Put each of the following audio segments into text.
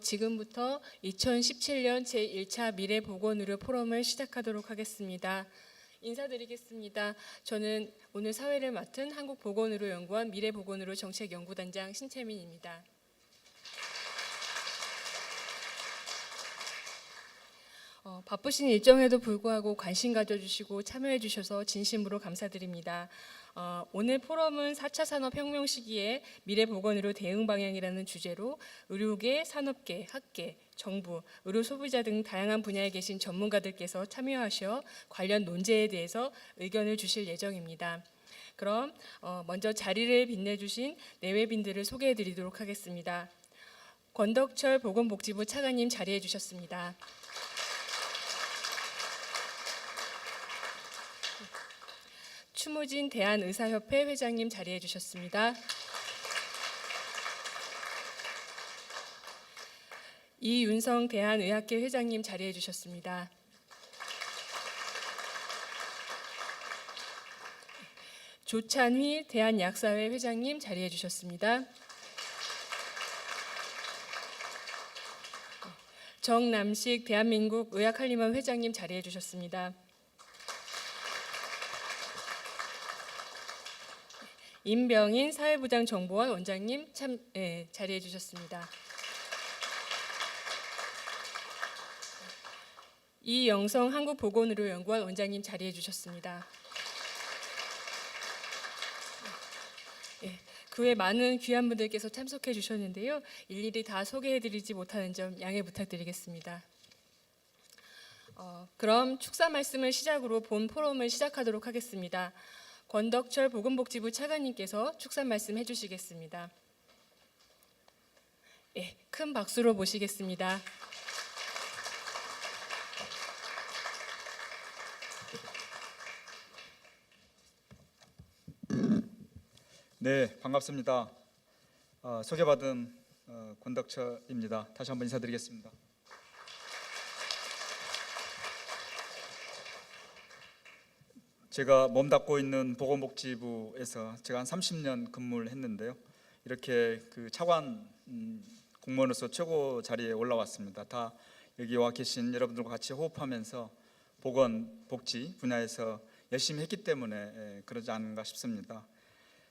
지금부터 2017년 제1차 미래보건의료 포럼을 시작하도록 하겠습니다. 인사드리겠습니다. 저는 오늘 사회를 맡은 한국보건의료연구원 미래보건의료 정책연구단장 신채민입니다. 바쁘신 일정에도 불구하고 관심 가져주시고 참여해 주셔서 진심으로 감사드립니다. 오늘 포럼은 4차 산업혁명 시기에 미래보건의료 대응 방향이라는 주제로 의료계, 산업계, 학계, 정부, 의료 소비자 등 다양한 분야에 계신 전문가들께서 참여하셔 관련 논제에 대해서 의견을 주실 예정입니다. 그럼 먼저 자리를 빛내주신 내외빈들을 소개해 드리도록 하겠습니다. 권덕철 보건복지부 차관님 자리해 주셨습니다. 추무진 대한의사협회 회장님 자리해 주셨습니다. 이윤성 대한의학회 회장님 자리해 주셨습니다. 조찬휘 대한약사회 회장님 자리해 주셨습니다. 정남식 대한민국 의학한림원 회장님 자리해 주셨습니다. 임병인 사회부장정보원 원장님 자리해 주셨습니다. 이영성 한국보건의료연구원 원장님 자리해 주셨습니다. 그 외 많은 귀한 분들께서 참석해 주셨는데요. 일일이 다 소개해 드리지 못하는 점 양해 부탁드리겠습니다. 그럼 축사 말씀을 시작으로 본 포럼을 시작하도록 하겠습니다. 권덕철 보건복지부 차관님께서 축사 말씀 해주시겠습니다. 큰 박수로 모시겠습니다. 네, 반갑습니다. 소개받은 권덕철입니다. 다시 한번 인사드리겠습니다. 제가 몸담고 있는 보건복지부에서 제가 한 30년 근무를 했는데요. 이렇게 그 차관 공무원으로서 최고 자리에 올라왔습니다. 다 여기 와 계신 여러분들과 같이 호흡하면서 보건, 복지 분야에서 열심히 했기 때문에 그러지 않은가 싶습니다.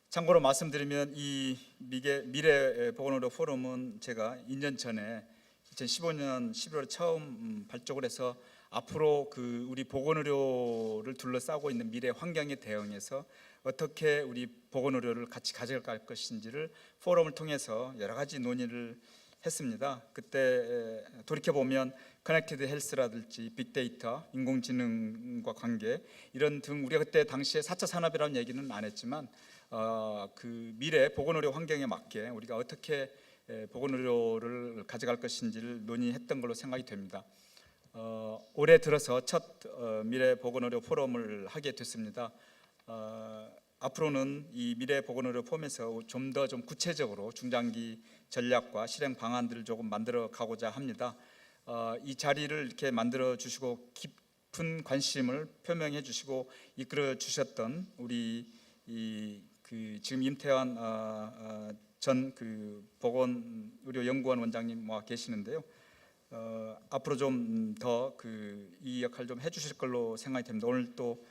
참고로 말씀드리면 이 미래 보건의료 포럼은 제가 2년 전에 2015년 11월에 처음 발족을 해서 앞으로 그 우리 보건의료를 둘러싸고 있는 미래 환경에 대응해서 어떻게 우리 보건의료를 같이 가져갈 것인지를 포럼을 통해서 여러 가지 논의를 했습니다. 그때 돌이켜보면 커넥티드 헬스라든지 빅데이터, 인공지능과 관계 이런 등 우리가 그때 당시에 4차 산업이라는 얘기는 안 했지만 그 미래 보건의료 환경에 맞게 우리가 어떻게 보건의료를 가져갈 것인지를 논의했던 걸로 생각이 됩니다. 올해 들어서 첫 미래 보건의료 포럼을 하게 됐습니다. 앞으로는 이 미래 보건의료 포럼에서 좀 더 구체적으로 중장기 전략과 실행 방안들을 조금 만들어 가고자 합니다. 이 자리를 이렇게 만들어 주시고 깊은 관심을 표명해 주시고 이끌어 주셨던 우리 지금 임태환 전 보건의료연구원 원장님 와 계시는데요. 앞으로 좀 더 이 역할 좀 해주실 걸로 생각이 됩니다. 오늘 또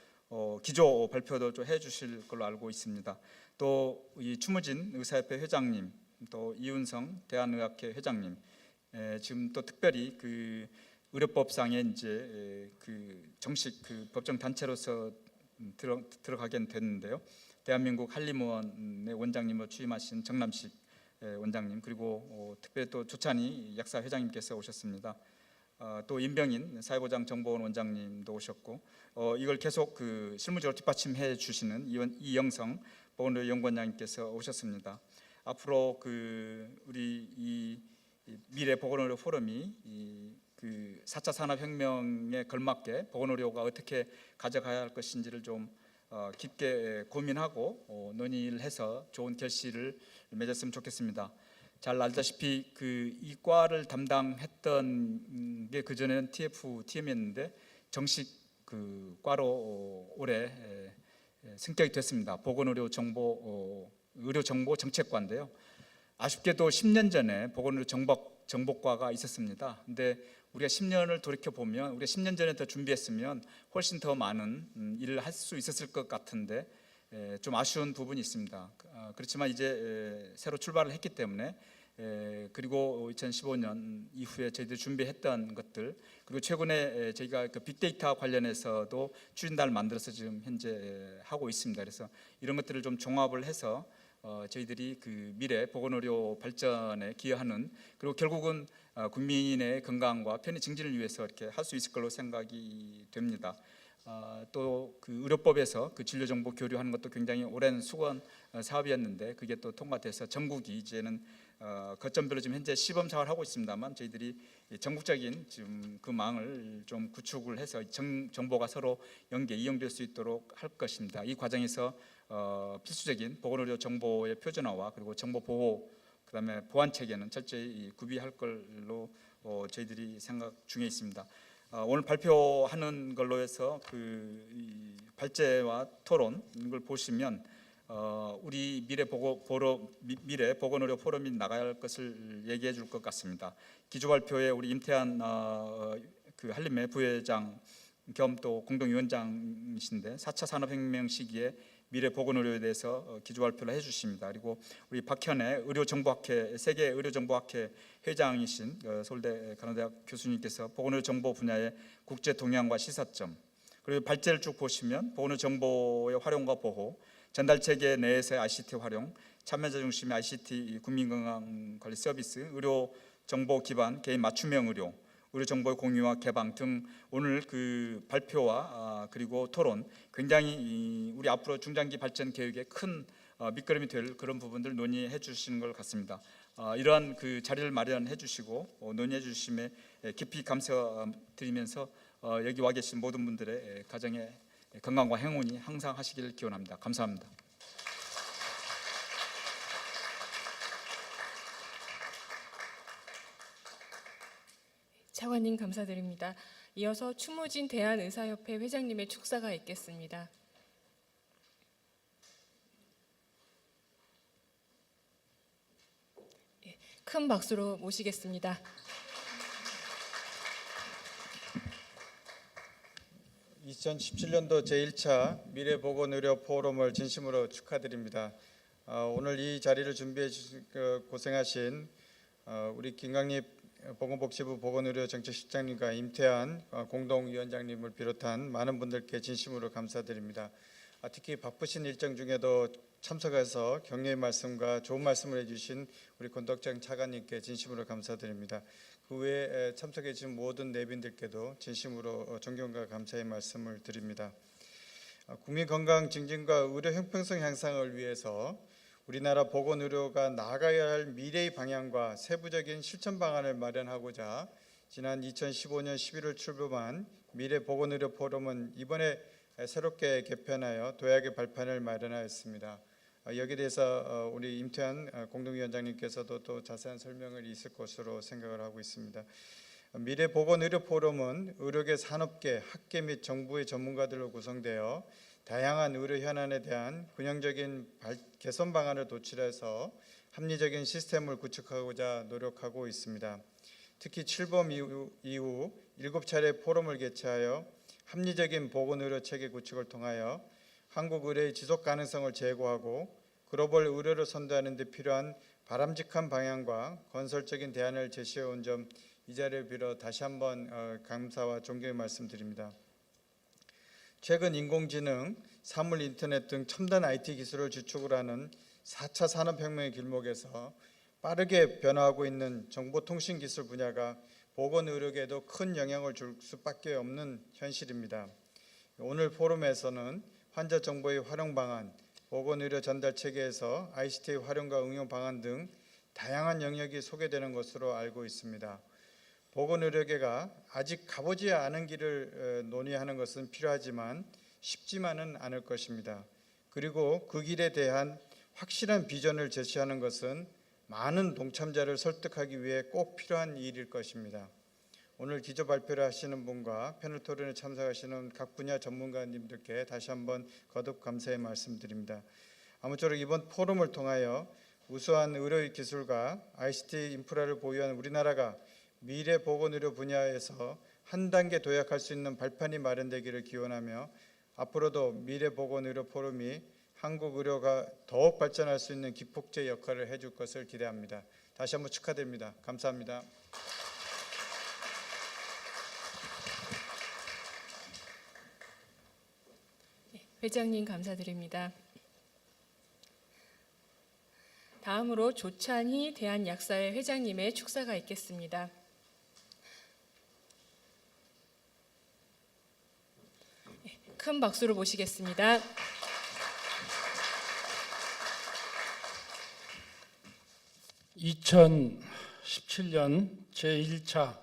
기조 발표도 좀 해주실 걸로 알고 있습니다. 또 이 추무진 의사협회 회장님, 또 이윤성 대한의학회 회장님, 지금 또 특별히 의료법상에 이제 정식 법정 단체로서 들어가게 됐는데요. 대한민국 한림원의 원장님으로 취임하신 정남식 원장님, 그리고 특별히 또 조찬희 약사 회장님께서 오셨습니다. 또 임병인 사회보장정보원 원장님도 오셨고 이걸 계속 실무적으로 뒷받침해 주시는 이영성 보건의료연구원장님께서 오셨습니다. 앞으로 우리 이 미래 보건의료 포럼이 4차 산업혁명에 걸맞게 보건의료가 어떻게 가져가야 할 것인지를 좀 깊게 고민하고 논의를 해서 좋은 결실을 맺었으면 좋겠습니다. 잘 알다시피 이 과를 담당했던 게 그전에는 TM이었는데 정식 과로 올해 승격이 됐습니다. 의료정보 정책과인데요. 아쉽게도 10년 전에 보건의료 정보과가 있었습니다. 근데 우리가 10년을 돌이켜 보면 우리가 10년 전에 더 준비했으면 훨씬 더 많은 일을 할 수 있었을 것 같은데 좀 아쉬운 부분이 있습니다. 그렇지만 이제 새로 출발을 했기 때문에 그리고 2015년 이후에 저희들이 준비했던 것들, 그리고 최근에 저희가 그 빅데이터 관련해서도 추진단을 만들어서 지금 현재 하고 있습니다. 그래서 이런 것들을 좀 종합을 해서 저희들이 그 미래 보건의료 발전에 기여하는, 그리고 결국은 국민의 건강과 편의 증진을 위해서 이렇게 할 수 있을 걸로 생각이 됩니다. 또 그 의료법에서 그 진료 정보 교류하는 것도 굉장히 오랜 수건 사업이었는데 그게 또 통과돼서 전국이 이제는 거점별로 지금 현재 시범 사업을 하고 있습니다만, 저희들이 전국적인 지금 그 망을 좀 구축을 해서 정보가 서로 이용될 수 있도록 할 것입니다. 이 과정에서 필수적인 보건의료 정보의 표준화와 그리고 정보 보호, 그다음에 보안 체계는 철저히 구비할 걸로 저희들이 생각 중에 있습니다. 오늘 발표하는 걸로 해서 그 발제와 토론 이걸 보시면 우리 미래 보건의료 포럼이 나갈 것을 얘기해 줄 것 같습니다. 기조 발표에 우리 임태한 그 한림의 부회장 겸 또 공동위원장이신데 4차 산업혁명 시기에 미래 보건의료에 대해서 기조 발표를 해주십니다. 그리고 우리 박현애 의료정보학회 세계 의료정보학회 회장이신 서울대 간호대학 교수님께서 보건의료 정보 분야의 국제 동향과 시사점, 그리고 발제를 쭉 보시면 보건의료 정보의 활용과 보호, 전달 체계 내에서의 ICT 활용, 참여자 중심의 ICT 국민건강관리 서비스, 의료 정보 기반 개인 맞춤형 의료, 의료 정보의 공유와 개방 등 오늘 그 발표와 그리고 토론 굉장히 우리 앞으로 중장기 발전 계획에 큰 밑거름이 될 그런 부분들 논의해 주시는 것 같습니다. 이러한 그 자리를 마련해 주시고 논의해 주심에 깊이 감사드리면서 여기 와 계신 모든 분들의 가정의 건강과 행운이 항상 하시기를 기원합니다. 감사합니다. 차관님 감사드립니다. 이어서 추모진 대한의사협회 회장님의 축사가 있겠습니다. 큰 박수로 모시겠습니다. (2017년도) 제1차 미래보건의료 포럼을 진심으로 축하드립니다. 오늘 이 자리를 준비해 주신 고생하신 우리 김강립 보건복지부 보건의료정책실장님과 임태한 공동위원장님을 비롯한 많은 분들께 진심으로 감사드립니다. 특히 바쁘신 일정 중에도 참석해서 격려의 말씀과 좋은 말씀을 해주신 우리 권덕정 차관님께 진심으로 감사드립니다. 그 외에 참석해 주신 모든 내빈들께도 진심으로 존경과 감사의 말씀을 드립니다. 국민 건강 증진과 의료 형평성 향상을 위해서 우리나라 보건의료가 나아가야 할 미래의 방향과 세부적인 실천 방안을 마련하고자 지난 2015년 11월 출범한 미래보건의료 포럼은 이번에 새롭게 개편하여 도약의 발판을 마련하였습니다. 여기에 대해서 우리 임태한 공동위원장님께서도 또 자세한 설명을 있을 것으로 생각을 하고 있습니다. 미래보건의료 포럼은 의료계, 산업계, 학계 및 정부의 전문가들로 구성되어 다양한 의료 현안에 대한 균형적인 개선 방안을 도출해서 합리적인 시스템을 구축하고자 노력하고 있습니다. 특히 출범 이후 7차례 포럼을 개최하여 합리적인 보건의료 체계 구축을 통하여 한국 의료의 지속 가능성을 제고하고 글로벌 의료를 선도하는 데 필요한 바람직한 방향과 건설적인 대안을 제시해 온 점 이 자리를 빌어 다시 한번 감사와 존경의 말씀드립니다. 최근 인공지능, 사물 인터넷 등 첨단 IT 기술을 주축으로 하는 4차 산업혁명의 길목에서 빠르게 변화하고 있는 정보통신 기술 분야가 보건의료계에도 큰 영향을 줄 수밖에 없는 현실입니다. 오늘 포럼에서는 환자 정보의 활용 방안, 보건의료 전달 체계에서 ICT의 활용과 응용 방안 등 다양한 영역이 소개되는 것으로 알고 있습니다. 보건의료계가 아직 가보지 않은 길을 논의하는 것은 필요하지만 쉽지만은 않을 것입니다. 그리고 그 길에 대한 확실한 비전을 제시하는 것은 많은 동참자를 설득하기 위해 꼭 필요한 일일 것입니다. 오늘 기조 발표를 하시는 분과 패널 토론에 참석하시는 각 분야 전문가님들께 다시 한번 거듭 감사의 말씀드립니다. 아무쪼록 이번 포럼을 통하여 우수한 의료 기술과 ICT 인프라를 보유한 우리나라가 미래 보건의료 분야에서 한 단계 도약할 수 있는 발판이 마련되기를 기원하며 앞으로도 미래 보건의료 포럼이 한국 의료가 더욱 발전할 수 있는 기폭제 역할을 해줄 것을 기대합니다. 다시 한번 축하드립니다. 감사합니다. 회장님 감사드립니다. 다음으로 조찬희 대한약사회 회장님의 축사가 있겠습니다. 큰 박수로 모시겠습니다. (2017년) 제1차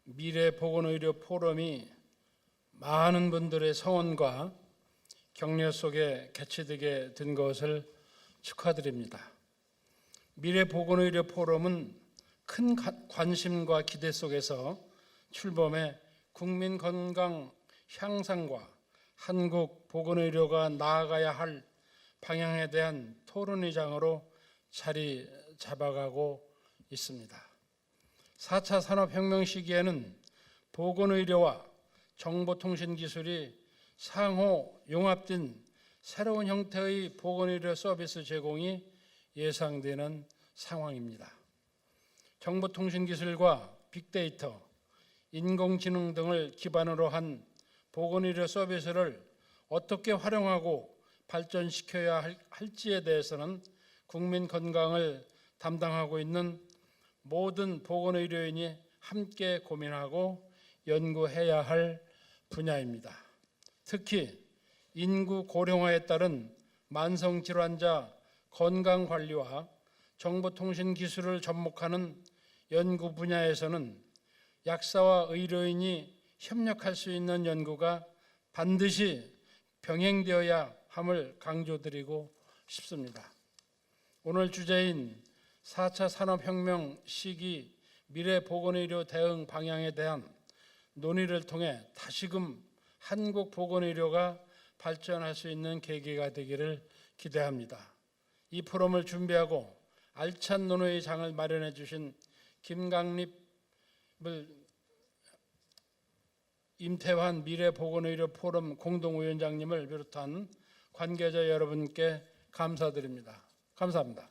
미래보건의료 포럼이 많은 분들의 성원과 격려 속에 개최되게 된 것을 축하드립니다. 미래보건의료 포럼은 큰 관심과 기대 속에서 출범해 국민 건강 향상과 한국 보건의료가 나아가야 할 방향에 대한 토론회장으로 자리 잡아가고 있습니다. 4차 산업혁명 시기에는 보건의료와 정보통신기술이 상호 융합된 새로운 형태의 보건의료 서비스 제공이 예상되는 상황입니다. 정보통신기술과 빅데이터, 인공지능 등을 기반으로 한 보건의료 서비스를 어떻게 활용하고 발전시켜야 할지에 대해서는 국민 건강을 담당하고 있는 모든 보건의료인이 함께 고민하고 연구해야 할 분야입니다. 특히 인구 고령화에 따른 만성질환자 건강관리와 정보통신 기술을 접목하는 연구 분야에서는 약사와 의료인이 협력할 수 있는 연구가 반드시 병행되어야 함을 강조드리고 싶습니다. 오늘 주제인 4차 산업혁명 시기 미래보건의료 대응 방향에 대한 논의를 통해 다시금 한국 보건의료가 발전할 수 있는 계기가 되기를 기대합니다. 이 포럼을 준비하고 알찬 논의의 장을 마련해 주신 김강립 임태환 미래보건의료 포럼 공동위원장님을 비롯한 관계자 여러분께 감사드립니다. 감사합니다.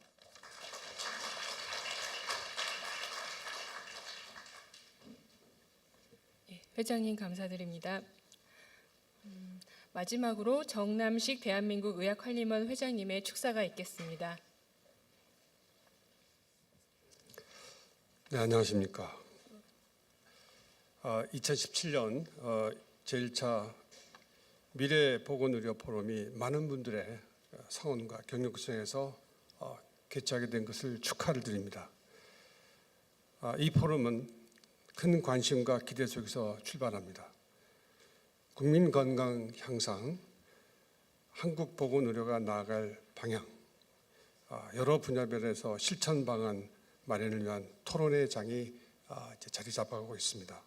회장님 감사드립니다. 마지막으로 정남식 대한민국 의학관리원 회장님의 축사가 있겠습니다. 네, 안녕하십니까. 2017년 제1차 미래보건의료 포럼이 많은 분들의 성원과 경력 구성에서 개최하게 된 것을 축하를 드립니다. 이 포럼은 큰 관심과 기대 속에서 출발합니다. 국민 건강 향상, 한국 보건의료가 나아갈 방향, 여러 분야별에서 실천 방안 마련을 위한 토론회 장이 이제 자리 잡아가고 있습니다.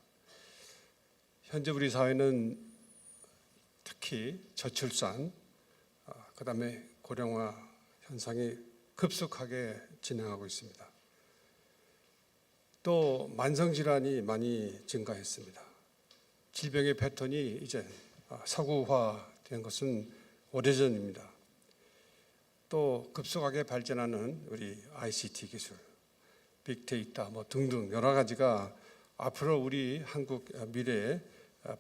현재 우리 사회는 특히 저출산, 그다음에 고령화 현상이 급속하게 진행하고 있습니다. 또 만성질환이 많이 증가했습니다. 질병의 패턴이 이제 서구화된 것은 오래전입니다. 또 급속하게 발전하는 우리 ICT 기술, 빅데이터 등등 여러 가지가 앞으로 우리 한국 미래의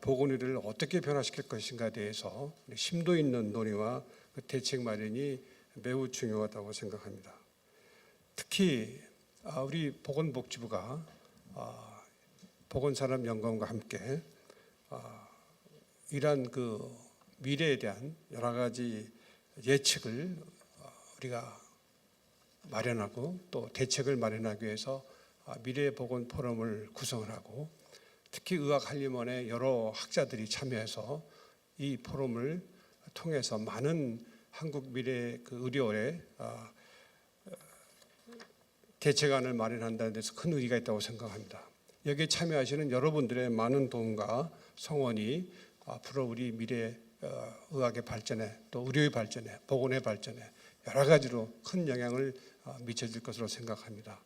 보건의료를 어떻게 변화시킬 것인가에 대해서 심도 있는 논의와 대책 마련이 매우 중요하다고 생각합니다. 특히 우리 보건복지부가 보건산업연구원과 함께 이러한 그 미래에 대한 여러 가지 예측을 우리가 마련하고 또 대책을 마련하기 위해서 미래보건 포럼을 구성을 하고 특히 의학한림원의 여러 학자들이 참여해서 이 포럼을 통해서 많은 한국 미래 그 의료의 대책안을 마련한다는 데서 큰 의의가 있다고 생각합니다. 여기에 참여하시는 여러분들의 많은 도움과 성원이 앞으로 우리 미래 의학의 발전에 또 의료의 발전에 보건의 발전에 여러 가지로 큰 영향을 미쳐질 것으로 생각합니다.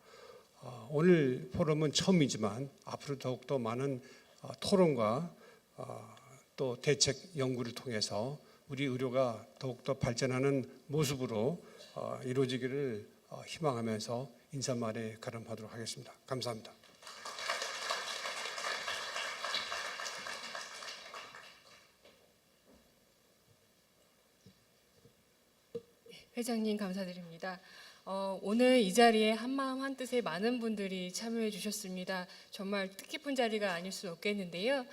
오늘 포럼은 처음이지만 앞으로 더욱더 많은 토론과 또 대책 연구를 통해서 우리 의료가 더욱더 발전하는 모습으로 이루어지기를 희망하면서 인사말에 가름하도록 하겠습니다. 감사합니다. 회장님 감사드립니다. 오늘 이 자리에 한마음 한뜻에 많은 분들이 참여해 주셨습니다. 정말 뜻깊은 자리가 아닐 수 없겠는데요.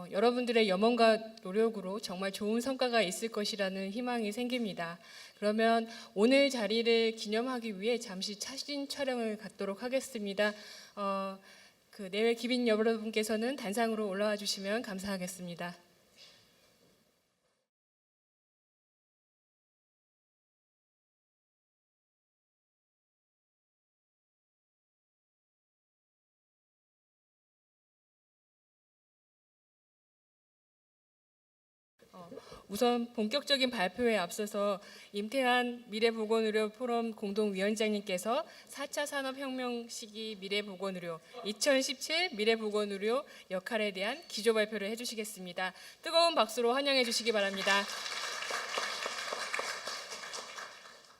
여러분들의 염원과 노력으로 정말 좋은 성과가 있을 것이라는 희망이 생깁니다. 그러면 오늘 자리를 기념하기 위해 잠시 사진 촬영을 갖도록 하겠습니다. 그 내외 기빈 여러분께서는 단상으로 올라와 주시면 감사하겠습니다. 우선 본격적인 발표에 앞서서 임태한 미래보건의료 포럼 공동위원장님께서 4차 산업혁명 시기 미래보건의료 2017 미래보건의료 역할에 대한 기조 발표를 해주시겠습니다. 뜨거운 박수로 환영해 주시기 바랍니다.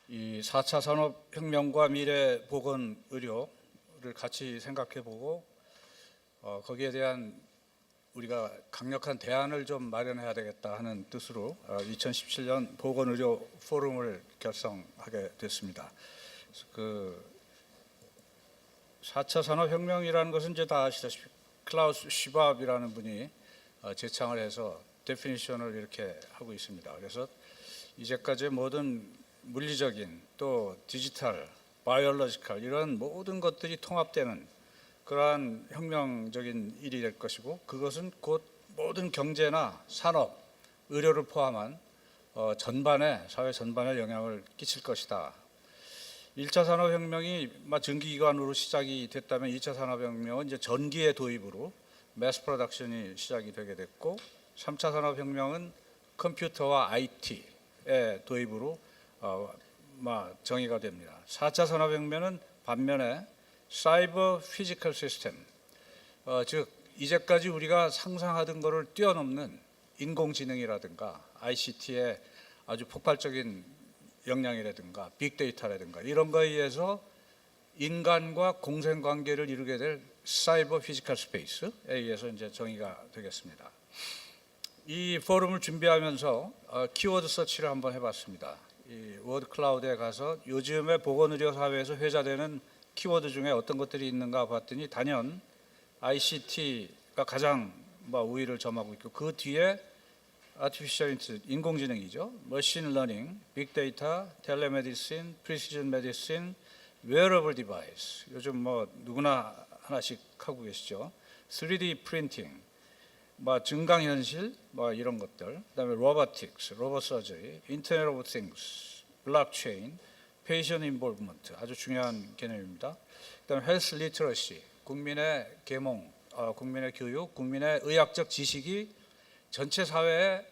이 4차 산업혁명과 미래보건의료를 같이 생각해보고 거기에 대한 우리가 강력한 대안을 좀 마련해야 되겠다 하는 뜻으로 2017년 보건의료 포럼을 결성하게 됐습니다. 그 4차 산업혁명이라는 것은 이제 다 아시다시피 클라우스 슈밥이라는 분이 제창을 해서 데피니션을 이렇게 하고 있습니다. 그래서 이제까지 모든 물리적인 또 디지털, 바이올로지컬 이런 모든 것들이 통합되는 그러한 혁명적인 일이 될 것이고 그것은 곧 모든 경제나 산업, 의료를 포함한 사회 전반에 영향을 끼칠 것이다. 1차 산업혁명이 전기기관으로 시작이 됐다면 2차 산업혁명은 이제 전기의 도입으로 매스 프로덕션이 시작이 되게 됐고 3차 산업혁명은 컴퓨터와 IT의 도입으로 정의가 됩니다. 4차 산업혁명은 반면에 사이버 피지컬 시스템, 즉 이제까지 우리가 상상하던 것을 뛰어넘는 인공지능이라든가 ICT의 아주 폭발적인 역량이라든가 빅데이터라든가 이런 거에 의해서 인간과 공생관계를 이루게 될 사이버 피지컬 스페이스에 의해서 이제 정의가 되겠습니다. 이 포럼을 준비하면서 키워드 서치를 한번 해봤습니다. 이 워드 클라우드에 가서 요즘의 보건의료 사회에서 회자되는 키워드 중에 어떤 것들이 있는가 봤더니 단연 ICT가 가장 우위를 점하고 있고 그 뒤에 아티피셜 인텔리전스, 인공지능이죠. 머신 러닝, 빅데이터, 텔레메디신, 프리시전 메디신, 웨어러블 디바이스. 요즘 누구나 하나씩 하고 계시죠. 3D 프린팅, 증강현실, 이런 것들. 그다음에 로보틱스, 로봇 서저리, 인터넷 오브 띵스, 블록체인, 페이션 인볼브먼트 아주 중요한 개념입니다. 그다음에 헬스 리터러시, 국민의 계몽, 국민의 교육, 국민의 의학적 지식이 전체 사회의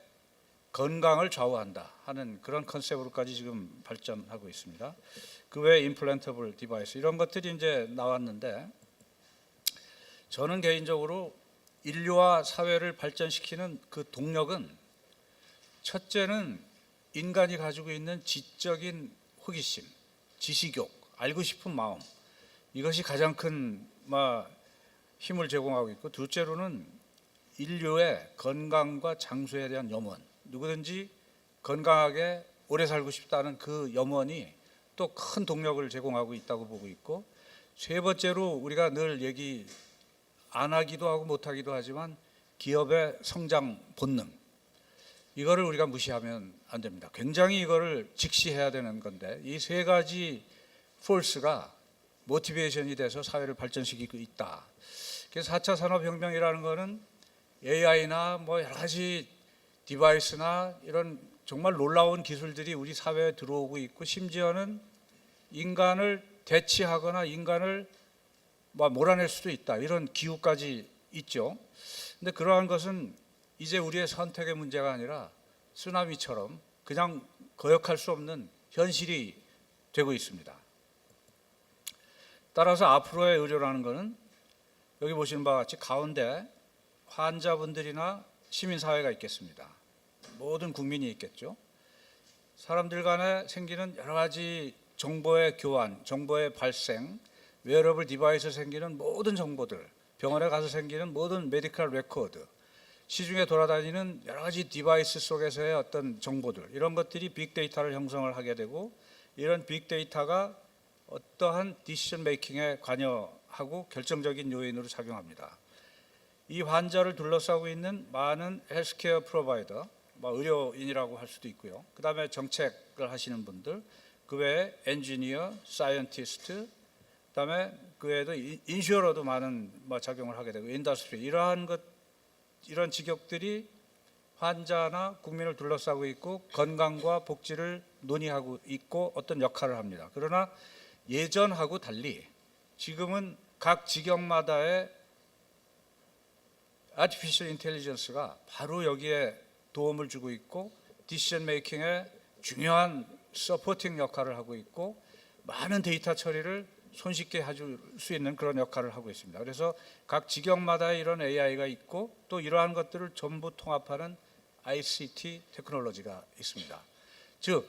건강을 좌우한다 하는 그런 컨셉으로까지 지금 발전하고 있습니다. 그 외에 임플란터블 디바이스 이런 것들이 이제 나왔는데 저는 개인적으로 인류와 사회를 발전시키는 그 동력은 첫째는 인간이 가지고 있는 지적인 호기심, 지식욕, 알고 싶은 마음 이것이 가장 큰 힘을 제공하고 있고 둘째로는 인류의 건강과 장수에 대한 염원 누구든지 건강하게 오래 살고 싶다는 그 염원이 또 큰 동력을 제공하고 있다고 보고 있고 세 번째로 우리가 늘 얘기 안 하기도 하고 못 하기도 하지만 기업의 성장 본능 이거를 우리가 무시하면 안 됩니다. 굉장히 이거를 직시해야 되는 건데 이 세 가지 포스가 모티베이션이 돼서 사회를 발전시키고 있다. 그래서 4차 산업혁명이라는 거는 AI나 여러 가지 디바이스나 이런 정말 놀라운 기술들이 우리 사회에 들어오고 있고 심지어는 인간을 대치하거나 인간을 몰아낼 수도 있다. 이런 기후까지 있죠. 근데 그러한 것은 이제 우리의 선택의 문제가 아니라 쓰나미처럼 그냥 거역할 수 없는 현실이 되고 있습니다. 따라서 앞으로의 의료라는 것은 여기 보시는 바와 같이 가운데 환자분들이나 시민사회가 있겠습니다. 모든 국민이 있겠죠. 사람들 간에 생기는 여러 가지 정보의 교환, 정보의 발생, 웨어러블 디바이스에 생기는 모든 정보들, 병원에 가서 생기는 모든 메디컬 레코드, 시중에 돌아다니는 여러 가지 디바이스 속에서의 어떤 정보들, 이런 것들이 빅데이터를 형성을 하게 되고, 이런 빅데이터가 어떠한 디시전 메이킹에 관여하고 결정적인 요인으로 작용합니다. 이 환자를 둘러싸고 있는 많은 헬스케어 프로바이더, 의료인이라고 할 수도 있고요. 그 다음에 정책을 하시는 분들, 그 외에 엔지니어, 사이언티스트, 그 다음에 그 외에도 인슈어러도 많은 작용을 하게 되고, 인더스트리, 이런 직역들이 환자나 국민을 둘러싸고 있고 건강과 복지를 논의하고 있고 어떤 역할을 합니다. 그러나 예전하고 달리 지금은 각 직역마다의 아티피셜 인텔리전스가 바로 여기에 도움을 주고 있고 디시전 메이킹에 중요한 서포팅 역할을 하고 있고 많은 데이터 처리를 손쉽게 해줄 수 있는 그런 역할을 하고 있습니다. 그래서 각 직역마다 이런 AI가 있고 또 이러한 것들을 전부 통합하는 ICT 테크놀로지가 있습니다. 즉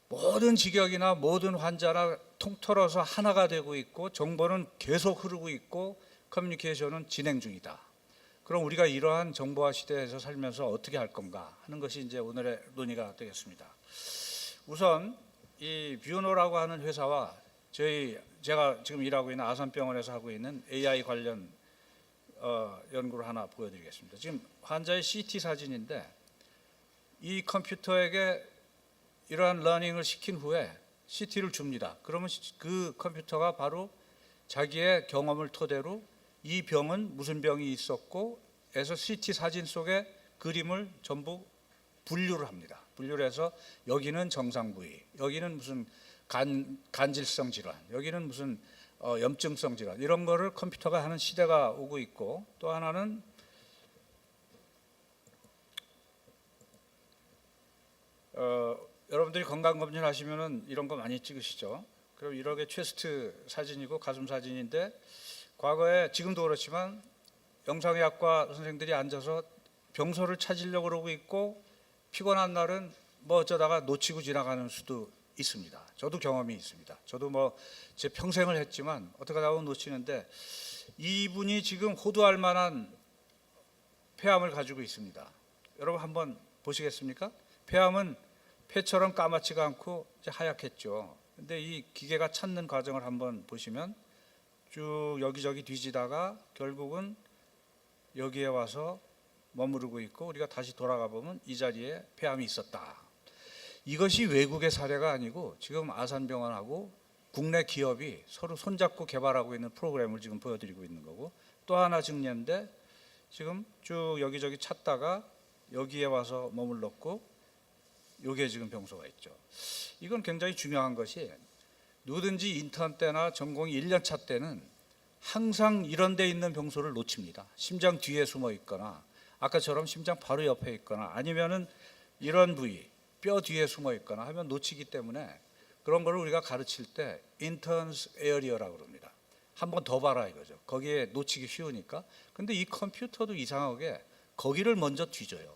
모든 직역이나 모든 환자나 통틀어서 하나가 되고 있고 정보는 계속 흐르고 있고 커뮤니케이션은 진행 중이다. 그럼 우리가 이러한 정보화 시대에서 살면서 어떻게 할 건가 하는 것이 이제 오늘의 논의가 되겠습니다. 우선 이 뷰노라고 하는 회사와 제가 지금 일하고 있는 아산병원에서 하고 있는 AI 관련 연구를 하나 보여드리겠습니다. 지금 환자의 CT 사진인데 이 컴퓨터에게 이러한 러닝을 시킨 후에 CT를 줍니다. 그러면 그 컴퓨터가 바로 자기의 경험을 토대로 이 병은 무슨 병이 있었고 해서 CT 사진 속에 그림을 전부 분류를 합니다. 분류를 해서 여기는 정상 부위, 여기는 무슨 간질성 질환, 여기는 무슨 염증성 질환, 이런 거를 컴퓨터가 하는 시대가 오고 있고, 또 하나는 여러분들이 건강검진 하시면은 이런 거 많이 찍으시죠. 그럼 이렇게 체스트 사진이고 가슴 사진인데 과거에 지금도 그렇지만 영상의학과 선생들이 앉아서 병소를 찾으려고 그러고 있고 피곤한 날은 어쩌다가 놓치고 지나가는 수도 있습니다. 저도 경험이 있습니다. 저도 제 평생을 했지만 어떻게 하다 보면 놓치는데 이분이 지금 호도할 만한 폐암을 가지고 있습니다. 여러분 한번 보시겠습니까? 폐암은 폐처럼 까맣지가 않고 이제 하얗겠죠. 근데 이 기계가 찾는 과정을 한번 보시면 쭉 여기저기 뒤지다가 결국은 여기에 와서 머무르고 있고 우리가 다시 돌아가 보면 이 자리에 폐암이 있었다. 이것이 외국의 사례가 아니고 지금 아산병원하고 국내 기업이 서로 손잡고 개발하고 있는 프로그램을 지금 보여드리고 있는 거고, 또 하나 증례인데 지금 쭉 여기저기 찾다가 여기에 와서 머물렀고 여기에 지금 병소가 있죠. 이건 굉장히 중요한 것이 누구든지 인턴 때나 전공이 1년 차 때는 항상 이런 데 있는 병소를 놓칩니다. 심장 뒤에 숨어 있거나 아까처럼 심장 바로 옆에 있거나 아니면은 이런 부위 뼈 뒤에 숨어 있거나 하면 놓치기 때문에 그런 거를 우리가 가르칠 때 인턴스 에어리어라고 그럽니다. 한 번 더 봐라 이거죠. 거기에 놓치기 쉬우니까. 근데 이 컴퓨터도 이상하게 거기를 먼저 뒤져요.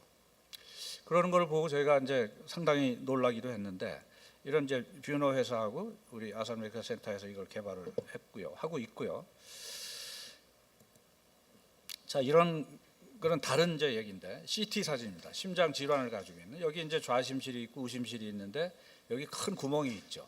그러는 걸 보고 저희가 이제 상당히 놀라기도 했는데 이런 이제 뷰노 회사하고 우리 아산 메디컬 센터에서 이걸 개발을 했고요. 하고 있고요. 자, 이런 그런 다른 이제 얘기인데 CT 사진입니다. 심장 질환을 가지고 있는 여기 이제 좌심실이 있고 우심실이 있는데 여기 큰 구멍이 있죠.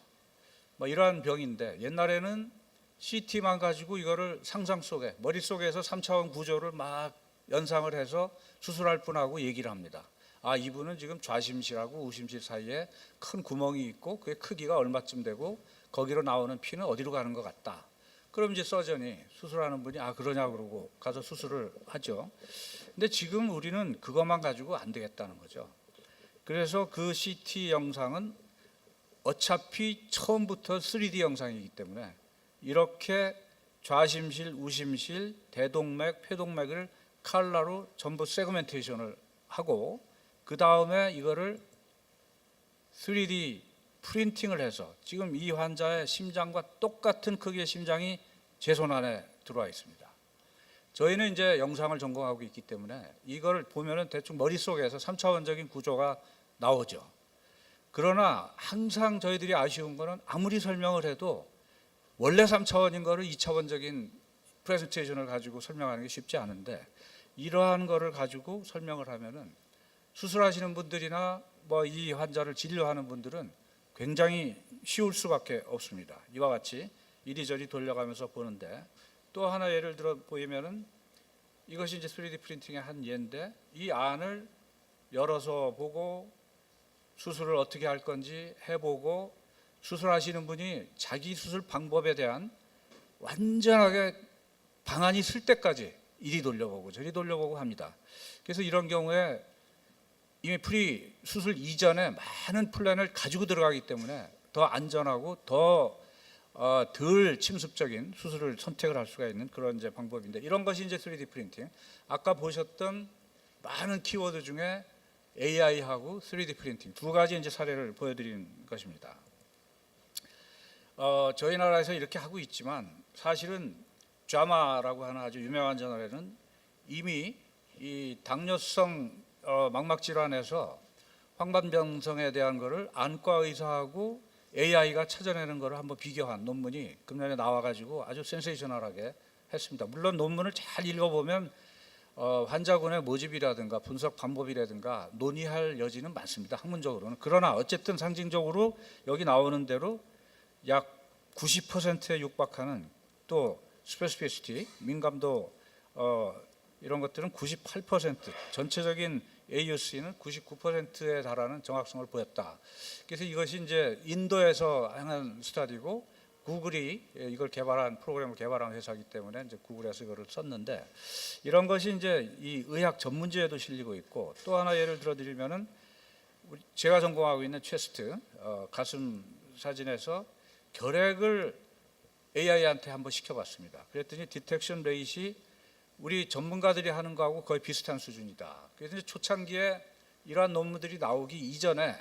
이러한 병인데 옛날에는 CT만 가지고 이거를 상상 속에 머릿속에서 3차원 구조를 막 연상을 해서 수술할 분하고 얘기를 합니다. 아, 이분은 지금 좌심실하고 우심실 사이에 큰 구멍이 있고 그의 크기가 얼마쯤 되고 거기로 나오는 피는 어디로 가는 것 같다. 그럼 이제 서전이 수술하는 분이 그러냐 그러고 가서 수술을 하죠. 근데 지금 우리는 그것만 가지고 안 되겠다는 거죠. 그래서 그 CT 영상은 어차피 처음부터 3D 영상이기 때문에 이렇게 좌심실, 우심실, 대동맥, 폐동맥을 칼라로 전부 세그멘테이션을 하고 그 다음에 이거를 3D 프린팅을 해서 지금 이 환자의 심장과 똑같은 크기의 심장이 제 손 안에 들어와 있습니다. 저희는 이제 영상을 전공하고 있기 때문에 이걸 보면은 대충 머릿속에서 3차원적인 구조가 나오죠. 그러나 항상 저희들이 아쉬운 거는 아무리 설명을 해도 원래 3차원인 거를 2차원적인 프레젠테이션을 가지고 설명하는 게 쉽지 않은데, 이러한 거를 가지고 설명을 하면은 수술하시는 분들이나 뭐 이 환자를 진료하는 분들은 굉장히 쉬울 수밖에 없습니다. 이와 같이 이리저리 돌려가면서 보는데, 또 하나 예를 들어 보이면은 이것이 이제 3D 프린팅의 한 예인데, 이 안을 열어서 보고 수술을 어떻게 할 건지 해보고 수술하시는 분이 자기 수술 방법에 대한 완전하게 방안이 쓸 때까지 이리 돌려보고 저리 돌려보고 합니다. 그래서 이런 경우에 이미 프리 수술 이전에 많은 플랜을 가지고 들어가기 때문에 더 안전하고 더 덜 침습적인 수술을 선택을 할 수가 있는 그런 이제 방법인데, 이런 것이 이제 3D 프린팅. 아까 보셨던 많은 키워드 중에 AI하고 3D 프린팅 두 가지 이제 사례를 보여드린 것입니다. 저희 나라에서 이렇게 하고 있지만 사실은 좌마라고 하는 아주 유명한 저널에는 이미 이 당뇨성 망막 질환에서 황반변성에 대한 거를 안과 의사하고 AI가 찾아내는 거를 한번 비교한 논문이 금년에 나와가지고 아주 센세이셔널하게 했습니다. 물론 논문을 잘 읽어보면 환자군의 모집이라든가 분석 방법이라든가 논의할 여지는 많습니다, 학문적으로는. 그러나 어쨌든 상징적으로 여기 나오는 대로 약 90%에 육박하는, 또 스페시피시티, 민감도 이런 것들은 98%, 전체적인 AUC는 99%에 달하는 정확성을 보였다. 그래서 이것이 이제 인도에서 한 스터디고, 구글이 이걸 개발한, 프로그램을 개발한 회사이기 때문에 이제 구글에서 이거를 썼는데, 이런 것이 이제 이 의학 전문지에도 실리고 있고, 또 하나 예를 들어 드리면은 제가 전공하고 있는 체스트 가슴 사진에서 결핵을 AI한테 한번 시켜봤습니다. 그랬더니 디텍션 레이시 우리 전문가들이 하는 거하고 거의 비슷한 수준이다. 그래서 이제 초창기에 이러한 논문들이 나오기 이전에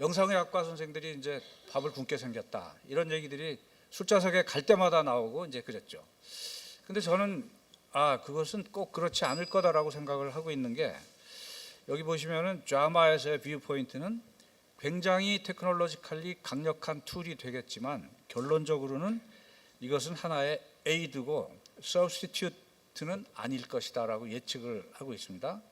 영상의학과 선생들이 이제 밥을 굶게 생겼다, 이런 얘기들이 술자석에 갈 때마다 나오고 이제 그랬죠. 근데 저는 그것은 꼭 그렇지 않을 거다라고 생각을 하고 있는 게, 여기 보시면은 좌마에서의 뷰 포인트는 굉장히 테크놀로지컬리 강력한 툴이 되겠지만 결론적으로는 이것은 하나의 에이드고 서브스티튜트는 아닐 것이다라고 예측을 하고 있습니다.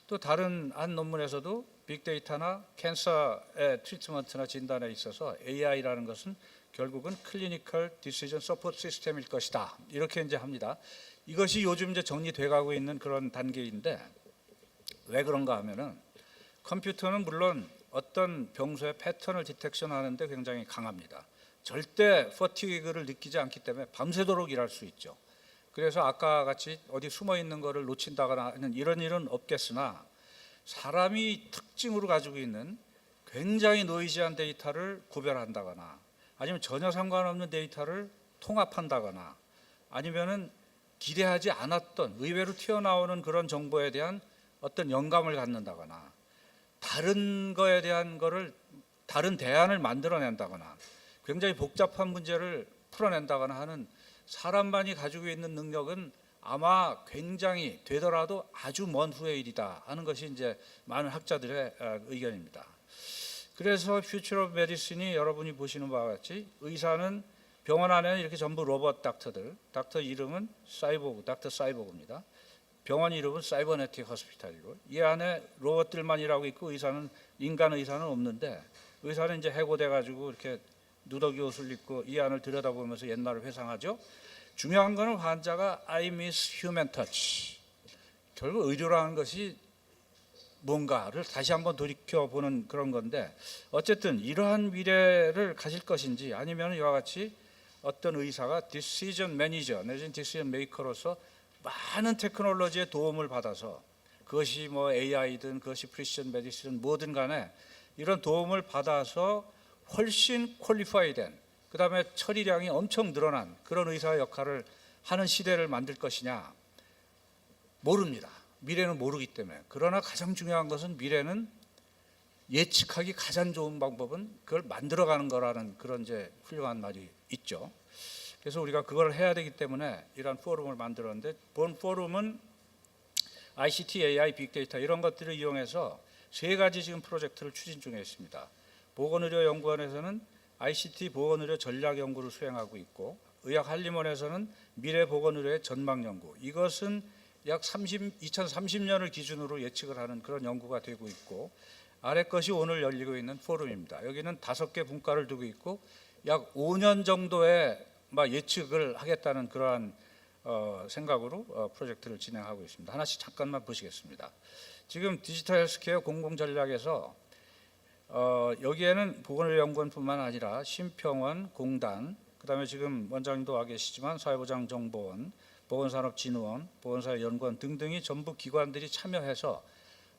또 다른 한 논문에서도 빅데이터나 캔서의 트리트먼트나 진단에 있어서 AI라는 것은 결국은 클리니컬 디시전 서포트 시스템일 것이다, 이렇게 이제 합니다. 이것이 요즘 이제 정리돼 가고 있는 그런 단계인데, 왜 그런가 하면은 컴퓨터는 물론 어떤 병소의 패턴을 디텍션하는데 굉장히 강합니다. 절대 퍼티그를 느끼지 않기 때문에 밤새도록 일할 수 있죠. 그래서 아까 같이 어디 숨어 있는 거를 놓친다거나 하는 이런 일은 없겠으나, 사람이 특징으로 가지고 있는 굉장히 노이지한 데이터를 구별한다거나, 아니면 전혀 상관없는 데이터를 통합한다거나, 아니면은 기대하지 않았던 의외로 튀어나오는 그런 정보에 대한 어떤 영감을 갖는다거나, 다른 거에 대한 거를 다른 대안을 만들어낸다거나, 굉장히 복잡한 문제를 풀어낸다거나 하는 사람만이 가지고 있는 능력은 아마 굉장히 되더라도 아주 먼 후의 일이다 하는 것이 이제 많은 학자들의 의견입니다. 그래서 퓨처 오브 메디슨이 여러분이 보시는 바와 같이 의사는 병원 안에는 이렇게 전부 로봇 닥터들, 닥터 이름은 사이보그, 닥터 사이보그입니다. 병원 이름은 사이버네틱 호스피탈이고, 이 안에 로봇들만 일하고 있고 의사는, 인간 의사는 없는데, 의사는 이제 해고돼 가지고 이렇게 누더기 옷을 입고 이 안을 들여다보면서 옛날을 회상하죠. 중요한 거는 환자가 I miss human touch. 결국 의료라는 것이 뭔가를 다시 한번 돌이켜보는 그런 건데, 어쨌든 이러한 미래를 가질 것인지, 아니면 이와 같이 어떤 의사가 디시전 매니저 내지는 디시전 메이커로서 많은 테크놀로지의 도움을 받아서, 그것이 뭐 AI든 그것이 프리시전 메디슨 뭐든 간에 이런 도움을 받아서 훨씬 퀄리파이된, 그 다음에 처리량이 엄청 늘어난 그런 의사 역할을 하는 시대를 만들 것이냐, 모릅니다. 미래는 모르기 때문에. 그러나 가장 중요한 것은 미래는 예측하기 가장 좋은 방법은 그걸 만들어가는 거라는 그런 이제 훌륭한 말이 있죠. 그래서 우리가 그걸 해야 되기 때문에 이러한 포럼을 만들었는데, 본 포럼은 ICT, AI, 빅데이터 이런 것들을 이용해서 세 가지 지금 프로젝트를 추진 중에 있습니다. 보건의료연구원에서는 ICT 보건의료 전략 연구를 수행하고 있고, 의학한림원에서는 미래 보건의료의 전망 연구. 이것은 약 2030년을 기준으로 예측을 하는 그런 연구가 되고 있고, 아래 것이 오늘 열리고 있는 포럼입니다. 여기는 5개 분과를 두고 있고 약 5년 정도의 예측을 하겠다는 그러한 생각으로 프로젝트를 진행하고 있습니다. 하나씩 잠깐만 보시겠습니다. 지금 디지털 헬스케어 공공전략에서 여기에는 보건의료연구원뿐만 아니라 심평원, 공단, 그다음에 지금 원장님도 와 계시지만 사회보장정보원, 보건산업진흥원, 보건사회연구원 등등이 전부 기관들이 참여해서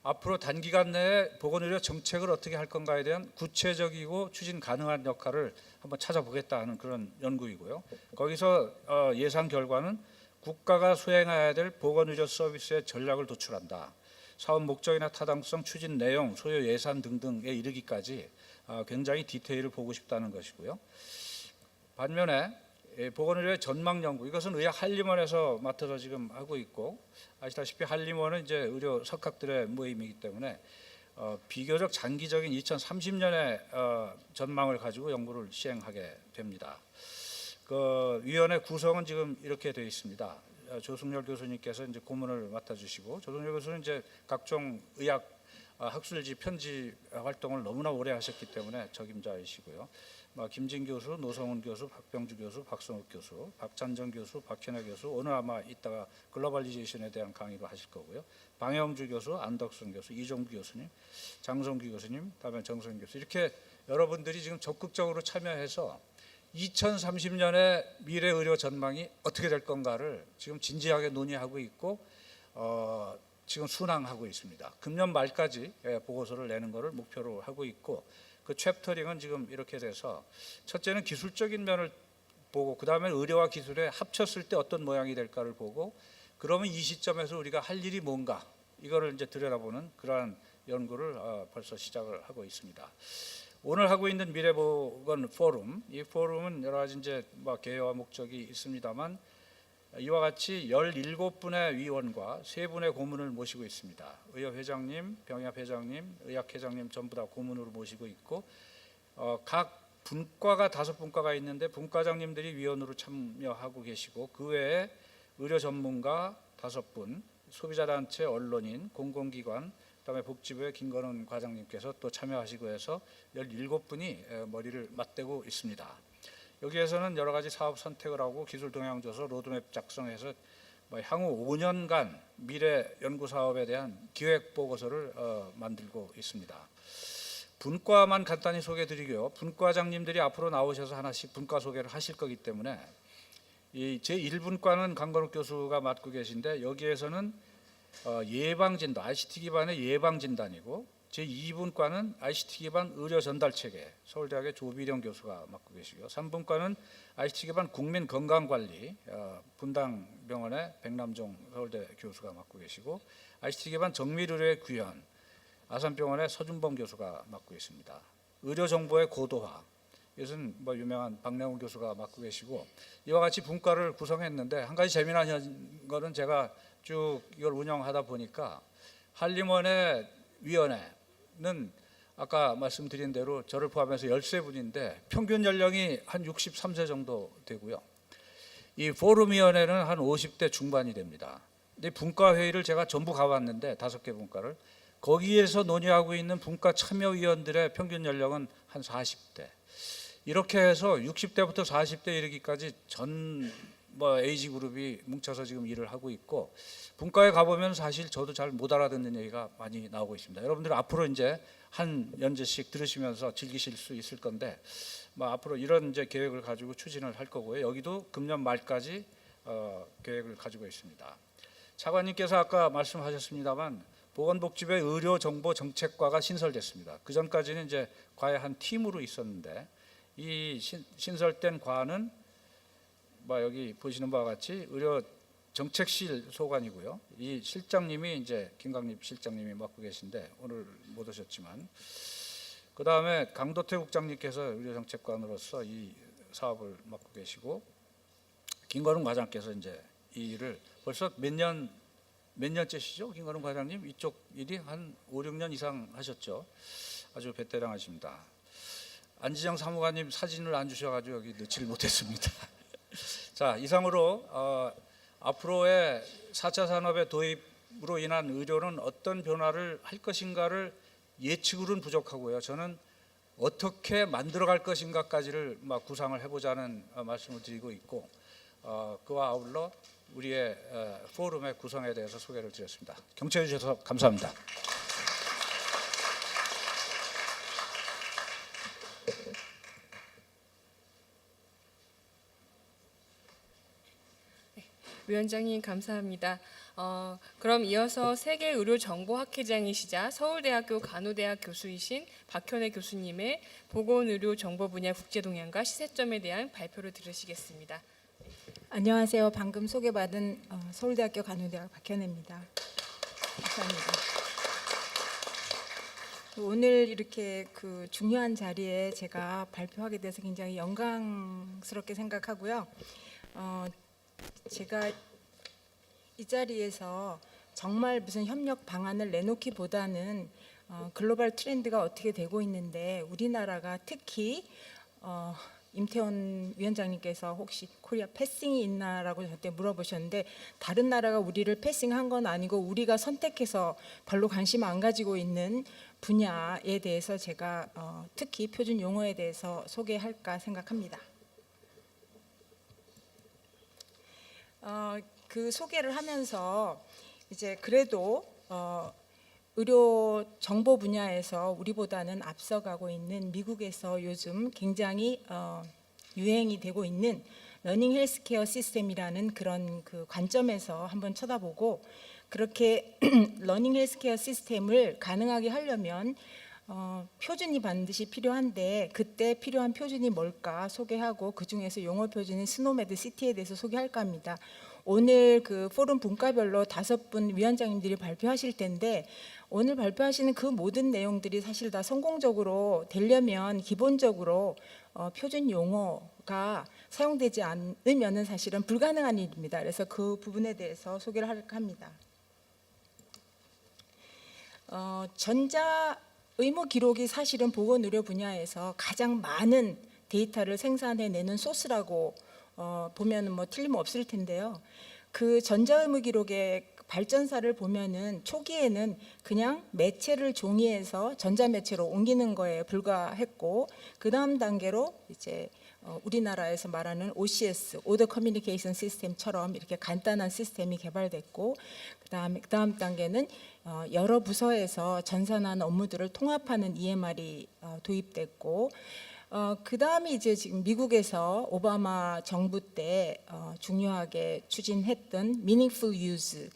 앞으로 단기간 내에 보건의료 정책을 어떻게 할 건가에 대한 구체적이고 추진 가능한 역할을 한번 찾아보겠다 하는 그런 연구이고요. 거기서 예상 결과는 국가가 수행해야 될 보건의료 서비스의 전략을 도출한다. 사업 목적이나 타당성, 추진 내용, 소요 예산 등등에 이르기까지 굉장히 디테일을 보고 싶다는 것이고요. 반면에 보건의료의 전망 연구, 이것은 의학한림원에서 맡아서 지금 하고 있고, 아시다시피 한림원은 이제 의료 석학들의 모임이기 때문에 비교적 장기적인 2030년의 전망을 가지고 연구를 시행하게 됩니다. 그 위원회 구성은 지금 이렇게 되어 있습니다. 조승열 교수님께서 이제 고문을 맡아주시고, 조승열 교수는 이제 각종 의학 학술지 편집 활동을 너무나 오래 하셨기 때문에 적임자이시고요. 김진 교수, 노성훈 교수, 박병주 교수, 박성욱 교수, 박찬정 교수, 박현혜 교수, 오늘 아마 이따가 글로벌리제이션에 대한 강의를 하실 거고요. 방영주 교수, 안덕순 교수, 이종규 교수님, 장성규 교수님, 다음에 정성 교수, 이렇게 여러분들이 지금 적극적으로 참여해서 2030년의 미래 의료 전망이 어떻게 될 건가를 지금 진지하게 논의하고 있고 지금 순항하고 있습니다. 금년 말까지 보고서를 내는 것을 목표로 하고 있고, 그 챕터링은 지금 이렇게 돼서 첫째는 기술적인 면을 보고, 그 다음에 의료와 기술에 합쳤을 때 어떤 모양이 될까를 보고, 그러면 이 시점에서 우리가 할 일이 뭔가 이거를 이제 들여다보는 그러한 연구를 벌써 시작을 하고 있습니다. 오늘 하고 있는 미래보건 포럼, 이 포럼은 여러 가지 이제 개요와 목적이 있습니다만 이와 같이 17분의 위원과 3분의 고문을 모시고 있습니다. 의협회장님, 병협회장님, 의학회장님 전부 다 고문으로 모시고 있고, 각 분과가 5분과가 있는데 분과장님들이 위원으로 참여하고 계시고, 그 외에 의료 전문가 5분, 소비자단체, 언론인, 공공기관, 그다음에 복지부의 김건은 과장님께서 또 참여하시고 해서 17분이 머리를 맞대고 있습니다. 여기에서는 여러 가지 사업 선택을 하고 기술 동향 조사, 로드맵 작성해서 향후 5년간 미래 연구 사업에 대한 기획 보고서를 만들고 있습니다. 분과만 간단히 소개드리고요. 분과장님들이 앞으로 나오셔서 하나씩 분과 소개를 하실 거기 때문에 이 제1분과는 강건욱 교수가 맡고 계신데, 여기에서는 예방진단, ICT 기반의 예방진단이고, 제2분과는 ICT 기반 의료 전달 체계, 서울대학의 조비령 교수가 맡고 계시고요. 3분과는 ICT 기반 국민 건강관리, 분당병원의 백남종 서울대 교수가 맡고 계시고, ICT 기반 정밀의료의 구현, 아산병원의 서준범 교수가 맡고 있습니다. 의료 정보의 고도화, 이것은 유명한 박래훈 교수가 맡고 계시고, 이와 같이 분과를 구성했는데, 한 가지 재미난 거는 제가 쭉 이걸 운영하다 보니까 한림원의 위원회는 아까 말씀드린 대로 저를 포함해서 13분인데 평균 연령이 한 63세 정도 되고요. 이 포럼위원회는 한 50대 중반이 됩니다. 근데 분과 회의를 제가 전부 가봤는데 5개 분과를, 거기에서 논의하고 있는 분과 참여위원들의 평균 연령은 한 40대. 이렇게 해서 60대부터 40대 이르기까지 전 에이지 그룹이 뭉쳐서 지금 일을 하고 있고, 분과에 가보면 사실 저도 잘 못 알아듣는 얘기가 많이 나오고 있습니다. 여러분들 앞으로 이제 한 연재씩 들으시면서 즐기실 수 있을 건데, 앞으로 이런 이제 계획을 가지고 추진을 할 거고요. 여기도 금년 말까지 계획을 가지고 있습니다. 차관님께서 아까 말씀하셨습니다만 보건복지부의 의료정보정책과가 신설됐습니다. 그 전까지는 이제 과의 한 팀으로 있었는데, 이 신설된 과는 여기 보시는 바와 같이 의료 정책실 소관이고요. 이 실장님이 이제 김강립 실장님이 맡고 계신데 오늘 못 오셨지만 그다음에 강도태 국장님께서 의료정책관으로서 이 사업을 맡고 계시고 김건웅 과장께서 이제 이 일을 벌써 몇 년째시죠? 김건웅 과장님 이쪽 일이 한 5, 6년 이상 하셨죠. 아주 베테랑하십니다. 안지정 사무관님 사진을 안 주셔가지고 여기 넣지를 못했습니다. 자, 이상으로 앞으로의 4차 산업의 도입으로 인한 의료는 어떤 변화를 할 것인가를 예측으로는 부족하고요. 저는 어떻게 만들어갈 것인가까지를 막 구상을 해보자는 말씀을 드리고 있고 그와 아울러 우리의 포럼의 구성에 대해서 소개를 드렸습니다. 경청해 주셔서 감사합니다. 위원장님 감사합니다. 그럼 이어서 세계의료정보학회장이시자 서울대학교 간호대학 교수이신 박현애 교수님의 보건의료정보 분야 국제동향과 시세점에 대한 발표를 들으시겠습니다. 안녕하세요. 방금 소개받은 서울대학교 간호대학 박현애입니다. 감사합니다. 오늘 이렇게 그 중요한 자리에 제가 발표하게 돼서 굉장히 영광스럽게 생각하고요. 제가 이 자리에서 정말 무슨 협력 방안을 내놓기보다는 글로벌 트렌드가 어떻게 되고 있는데 우리나라가 특히 임태원 위원장님께서 혹시 코리아 패싱이 있나라고 저한테 물어보셨는데 다른 나라가 우리를 패싱한 건 아니고 우리가 선택해서 별로 관심 안 가지고 있는 분야에 대해서 제가 특히 표준 용어에 대해서 소개할까 생각합니다. 그 소개를 하면서 이제 그래도 의료 정보 분야에서 우리보다는 앞서가고 있는 미국에서 요즘 굉장히 유행이 되고 있는 러닝 헬스케어 시스템이라는 그런 그 관점에서 한번 쳐다보고 그렇게 러닝 헬스케어 시스템을 가능하게 하려면 표준이 반드시 필요한데 그때 필요한 표준이 뭘까 소개하고 그 중에서 용어 표준인 스노메드 시티에 대해서 소개할까 합니다. 오늘 그 포럼 분과별로 5분 위원장님들이 발표하실 텐데 오늘 발표하시는 그 모든 내용들이 사실 다 성공적으로 되려면 기본적으로 표준 용어가 사용되지 않으면은 사실은 불가능한 일입니다. 그래서 그 부분에 대해서 소개를 할까 합니다. 전자 의무 기록이 사실은 보건의료 분야에서 가장 많은 데이터를 생산해내는 소스라고 보면은 뭐 틀림없을 텐데요. 그 전자 의무 기록의 발전사를 보면은 초기에는 그냥 매체를 종이에서 전자 매체로 옮기는 거에 불과했고 그 다음 단계로 이제 우리나라에서 말하는 OCS, 오더 커뮤니케이션 시스템처럼 이렇게 간단한 시스템이 개발됐고 그 다음 단계는 여러 부서에서 전산한 업무들을 통합하는 EMR이 도입됐고 그 다음에 이제 지금 미국에서 오바마 정부 때 중요하게 추진했던 meaningful use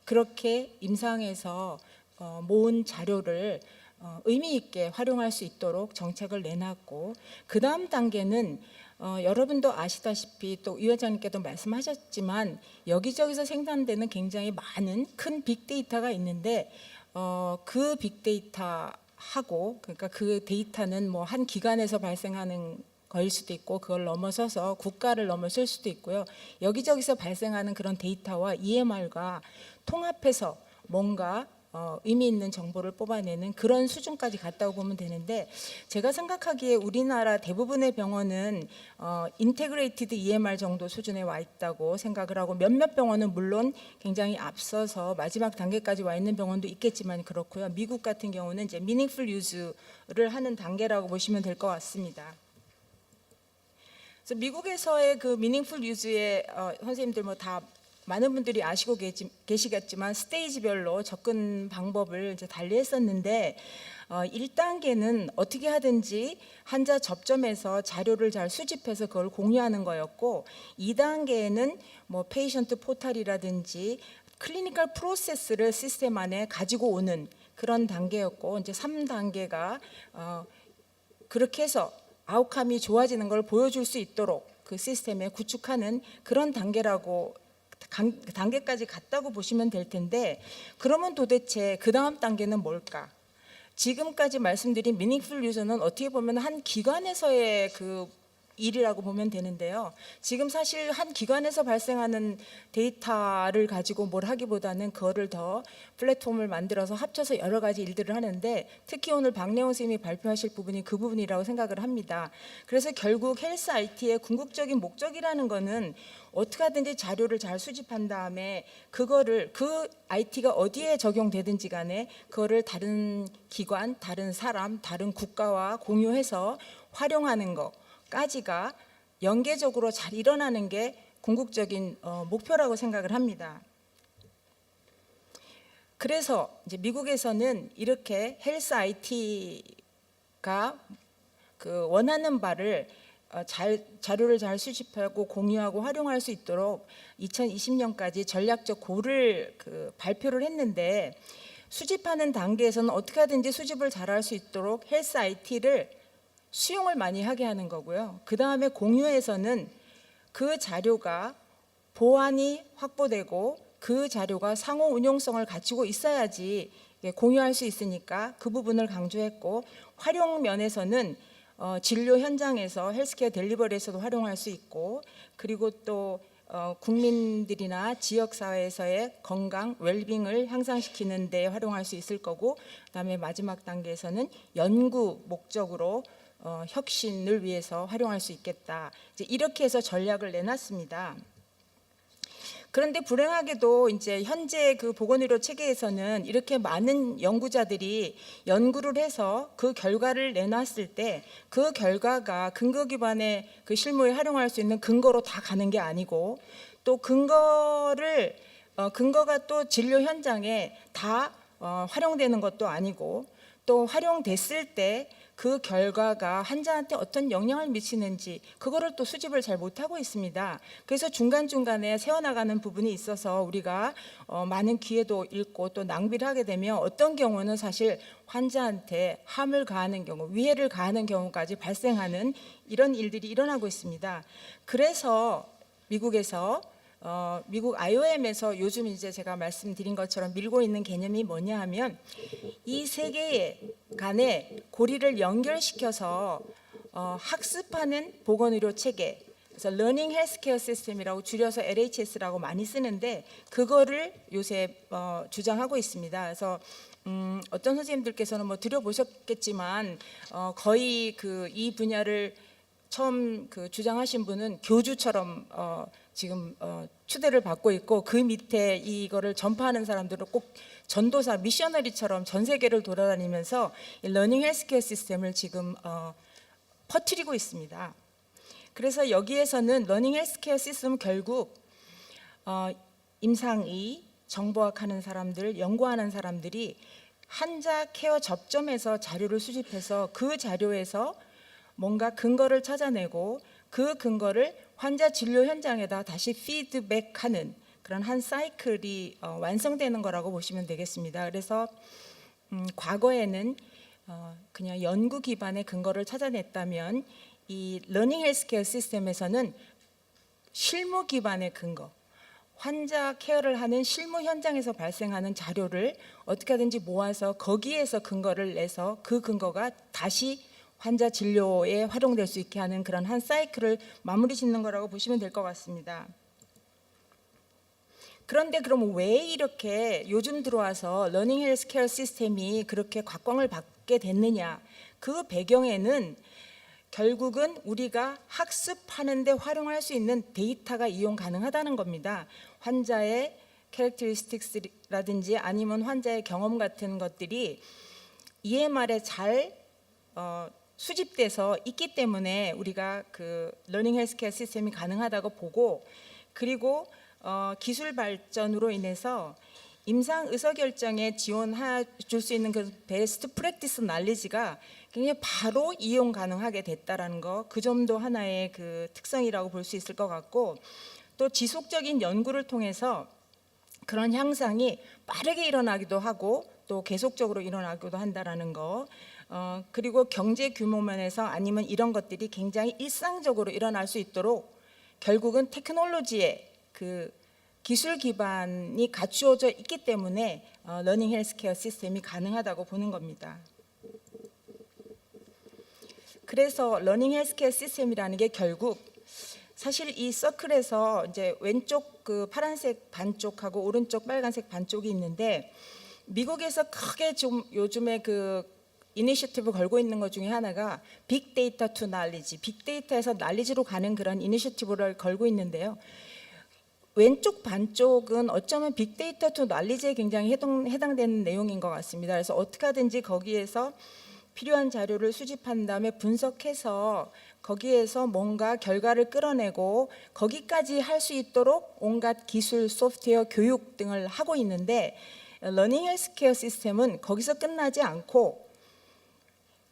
그렇게 임상에서 모은 자료를 의미 있게 활용할 수 있도록 정책을 내놨고 그 다음 단계는 여러분도 아시다시피 또 위원장님께도 말씀하셨지만 여기저기서 생산되는 굉장히 많은 큰 빅데이터가 있는데 그 빅데이터하고 그러니까 그 데이터는 뭐 한 기관에서 발생하는 거일 수도 있고 그걸 넘어서서 국가를 넘어설 수도 있고요. 여기저기서 발생하는 그런 데이터와 EMR과 통합해서 뭔가 의미 있는 정보를 뽑아내는 그런 수준까지 갔다고 보면 되는데 제가 생각하기에 우리나라 대부분의 병원은 인테그레이티드 EMR 정도 수준에 와 있다고 생각을 하고 몇몇 병원은 물론 굉장히 앞서서 마지막 단계까지 와 있는 병원도 있겠지만 그렇고요. 미국 같은 경우는 이제 meaningful use를 하는 단계라고 보시면 될 것 같습니다. 그래서 미국에서의 그 meaningful use의 선생님들 뭐 다 많은 분들이 아시고 계시겠지만 스테이지별로 접근 방법을 이제 달리했었는데 1단계는 어떻게 하든지 환자 접점에서 자료를 잘 수집해서 그걸 공유하는 거였고 2단계에는 뭐 페이션트 포탈이라든지 클리니컬 프로세스를 시스템 안에 가지고 오는 그런 단계였고 이제 3단계가 그렇게 해서 아웃컴이 좋아지는 걸 보여줄 수 있도록 그 시스템에 구축하는 그런 단계까지 갔다고 보시면 될 텐데 그러면 도대체 그 다음 단계는 뭘까? 지금까지 말씀드린 미닝풀 유저는 어떻게 보면 한 기관에서의 그 일이라고 보면 되는데요. 지금 사실 한 기관에서 발생하는 데이터를 가지고 뭘 하기보다는 그거를 더 플랫폼을 만들어서 합쳐서 여러 가지 일들을 하는데, 특히 오늘 박래원 선생님이 발표하실 부분이 그 부분이라고 생각을 합니다. 그래서 결국 헬스 IT의 궁극적인 목적이라는 거는 어떻게 하든지 자료를 잘 수집한 다음에 그거를 그 IT가 어디에 적용되든지 간에 그거를 다른 기관, 다른 사람, 다른 국가와 공유해서 활용하는 거까지가 연계적으로 잘 일어나는 게 궁극적인 목표라고 생각을 합니다. 그래서 이제 미국에서는 이렇게 헬스 IT가 그 원하는 바를 자료를 잘 수집하고 공유하고 활용할 수 있도록 2020년까지 전략적 고를 발표를 했는데, 수집하는 단계에서는 어떻게 하든지 수집을 잘할 수 있도록 헬스 IT를 수용을 많이 하게 하는 거고요. 그 다음에 공유에서는 그 자료가 보안이 확보되고 그 자료가 상호 운용성을 갖추고 있어야지 공유할 수 있으니까 그 부분을 강조했고, 활용 면에서는 진료 현장에서 헬스케어 델리버리에서도 활용할 수 있고, 그리고 또 국민들이나 지역사회에서의 건강, 웰빙을 향상시키는 데 활용할 수 있을 거고, 그다음에 마지막 단계에서는 연구 목적으로 혁신을 위해서 활용할 수 있겠다. 이제 이렇게 해서 전략을 내놨습니다. 그런데 불행하게도 이제 현재 그 보건의료 체계에서는 이렇게 많은 연구자들이 연구를 해서 그 결과를 내놨을 때 그 결과가 근거 기반의 그 실무에 활용할 수 있는 근거로 다 가는 게 아니고, 또 근거가 또 진료 현장에 다 활용되는 것도 아니고, 또 활용됐을 때 그 결과가 환자한테 어떤 영향을 미치는지 그거를 또 수집을 잘 못하고 있습니다. 그래서 중간중간에 새어나가는 부분이 있어서 우리가 많은 기회도 잃고 또 낭비를 하게 되면 어떤 경우는 사실 환자한테 함을 가하는 경우, 위해를 가하는 경우까지 발생하는 이런 일들이 일어나고 있습니다. 그래서 미국에서 미국 IOM에서 요즘 이제 제가 말씀드린 것처럼 밀고 있는 개념이 뭐냐 하면, 이 세 개의 간의 고리를 연결시켜서 학습하는 보건의료 체계, 그래서 Learning Healthcare System이라고 줄여서 LHS라고 많이 쓰는데, 그거를 요새 주장하고 있습니다. 그래서 어떤 선생님들께서는 뭐 들어보셨겠지만 거의 이 분야를 처음 주장하신 분은 교주처럼 지금 추대를 받고 있고, 그 밑에 이거를 전파하는 사람들은 꼭 전도사, 미셔너리처럼 전 세계를 돌아다니면서 이 러닝 헬스케어 시스템을 지금 퍼뜨리고 있습니다. 그래서 여기에서는 러닝 헬스케어 시스템은 결국 임상의, 정보학하는 사람들, 연구하는 사람들이 환자 케어 접점에서 자료를 수집해서 그 자료에서 뭔가 근거를 찾아내고, 그 근거를 환자 진료 현장에다 다시 피드백하는 그런 한 사이클이 완성되는 거라고 보시면 되겠습니다. 그래서 과거에는 그냥 연구 기반의 근거를 찾아냈다면, 이 러닝 헬스케어 시스템에서는 실무 기반의 근거, 환자 케어를 하는 실무 현장에서 발생하는 자료를 어떻게 하든지 모아서 거기에서 근거를 내서 그 근거가 다시 환자 진료에 활용될 수 있게 하는 그런 한 사이클을 마무리 짓는 거라고 보시면 될 것 같습니다. 그런데 그럼 왜 이렇게 요즘 들어와서 러닝 헬스케어 시스템이 그렇게 각광을 받게 됐느냐? 그 배경에는 결국은 우리가 학습하는 데 활용할 수 있는 데이터가 이용 가능하다는 겁니다. 환자의 캐릭터리스틱스라든지 아니면 환자의 경험 같은 것들이 EMR에 잘 수집돼서 있기 때문에 우리가 그 러닝 헬스케어 시스템이 가능하다고 보고, 그리고 기술 발전으로 인해서 임상 의사결정에 지원해 줄 수 있는 그 베스트 프랙티스 날리지가 굉장히 바로 이용 가능하게 됐다라는 거, 그 점도 하나의 그 특성이라고 볼 수 있을 것 같고, 또 지속적인 연구를 통해서 그런 향상이 빠르게 일어나기도 하고 또 계속적으로 일어나기도 한다라는 거, 그리고 경제 규모 면에서 아니면 이런 것들이 굉장히 일상적으로 일어날 수 있도록 결국은 테크놀로지의 그 기술 기반이 갖추어져 있기 때문에 러닝 헬스케어 시스템이 가능하다고 보는 겁니다. 그래서 러닝 헬스케어 시스템이라는 게 결국 사실 이 서클에서 이제 왼쪽 그 파란색 반쪽하고 오른쪽 빨간색 반쪽이 있는데 미국에서 크게 좀 요즘에 그 이니셔티브 걸고 있는 것 중에 하나가 빅데이터 투 날리지, 빅데이터에서 날리지로 가는 그런 이니셔티브를 걸고 있는데요. 왼쪽 반쪽은 어쩌면 빅데이터 투 날리지에 굉장히 해당되는 내용인 것 같습니다. 그래서 어떻게 하든지 거기에서 필요한 자료를 수집한 다음에 분석해서 거기에서 뭔가 결과를 끌어내고 거기까지 할 수 있도록 온갖 기술, 소프트웨어, 교육 등을 하고 있는데 러닝 헬스케어 시스템은 거기서 끝나지 않고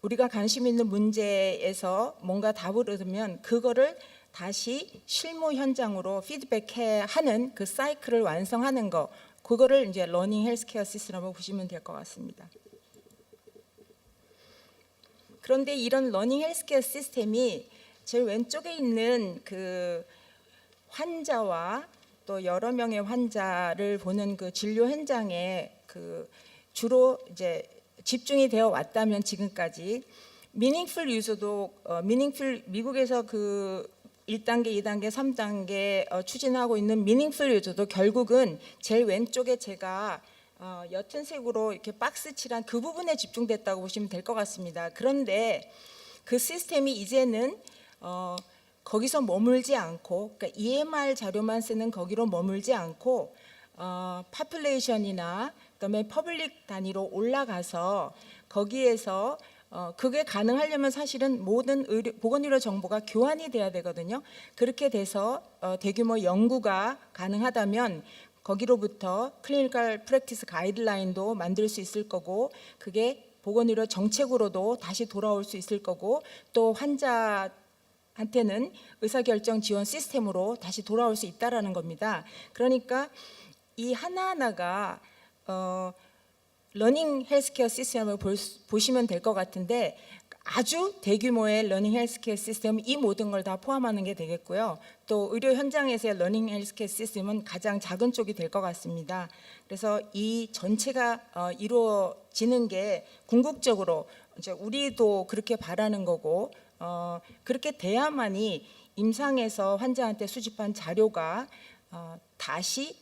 우리가 관심 있는 문제에서 뭔가 답을 얻으면 그거를 다시 실무 현장으로 피드백해 하는 그 사이클을 완성하는 거, 그거를 이제 러닝 헬스케어 시스템으로 보시면 될 것 같습니다. 그런데 이런 러닝 헬스케어 시스템이 제일 왼쪽에 있는 그 환자와 또 여러 명의 환자를 보는 그 진료 현장에 그 주로 이제 집중이 되어 왔다면 지금까지 미닝풀 유저도 미국에서 그 1단계, 2단계, 3단계 추진하고 있는 미닝풀 유저도 결국은 제일 왼쪽에 제가 옅은 색으로 이렇게 박스 칠한 그 부분에 집중됐다고 보시면 될 것 같습니다. 그런데 그 시스템이 이제는 거기서 머물지 않고, 그러니까 EMR 자료만 쓰는 거기로 머물지 않고 파퓰레이션이나 그다음에 퍼블릭 단위로 올라가서 거기에서 그게 가능하려면 사실은 모든 보건의료 정보가 교환이 돼야 되거든요. 그렇게 돼서 대규모 연구가 가능하다면 거기로부터 클리니컬 프랙티스 가이드라인도 만들 수 있을 거고 그게 보건의료 정책으로도 다시 돌아올 수 있을 거고 또 환자한테는 의사결정 지원 시스템으로 다시 돌아올 수 있다라는 겁니다. 그러니까 이 하나하나가 러닝 헬스케어 시스템을 보시면 될 것 같은데 아주 대규모의 러닝 헬스케어 시스템 이 모든 걸 다 포함하는 게 되겠고요. 또 의료 현장에서의 러닝 헬스케어 시스템은 가장 작은 쪽이 될 것 같습니다. 그래서 이 전체가 이루어지는 게 궁극적으로 이제 우리도 그렇게 바라는 거고 그렇게 돼야만이 임상에서 환자한테 수집한 자료가 다시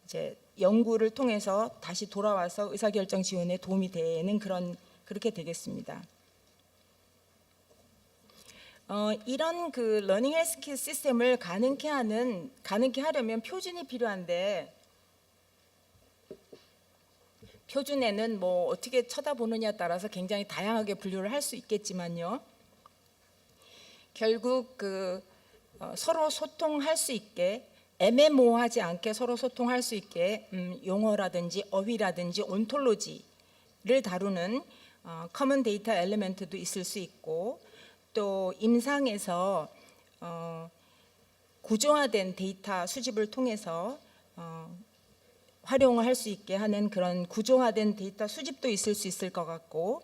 이제 연구를 통해서 다시 돌아와서 의사결정 지원에 도움이 되는 그렇게 되겠습니다. 이런 그 러닝 헬스케어 시스템을 가능케 하려면 표준이 필요한데 표준에는 뭐 어떻게 쳐다보느냐에 따라서 굉장히 다양하게 분류를 할 수 있겠지만요. 결국 그 서로 소통할 수 있게 애매모호하지 않게 서로 소통할 수 있게 용어라든지 어휘라든지 온톨로지를 다루는 커먼 데이터 엘리멘트도 있을 수 있고 또 임상에서 구조화된 데이터 수집을 통해서 활용을 할 수 있게 하는 그런 구조화된 데이터 수집도 있을 수 있을 것 같고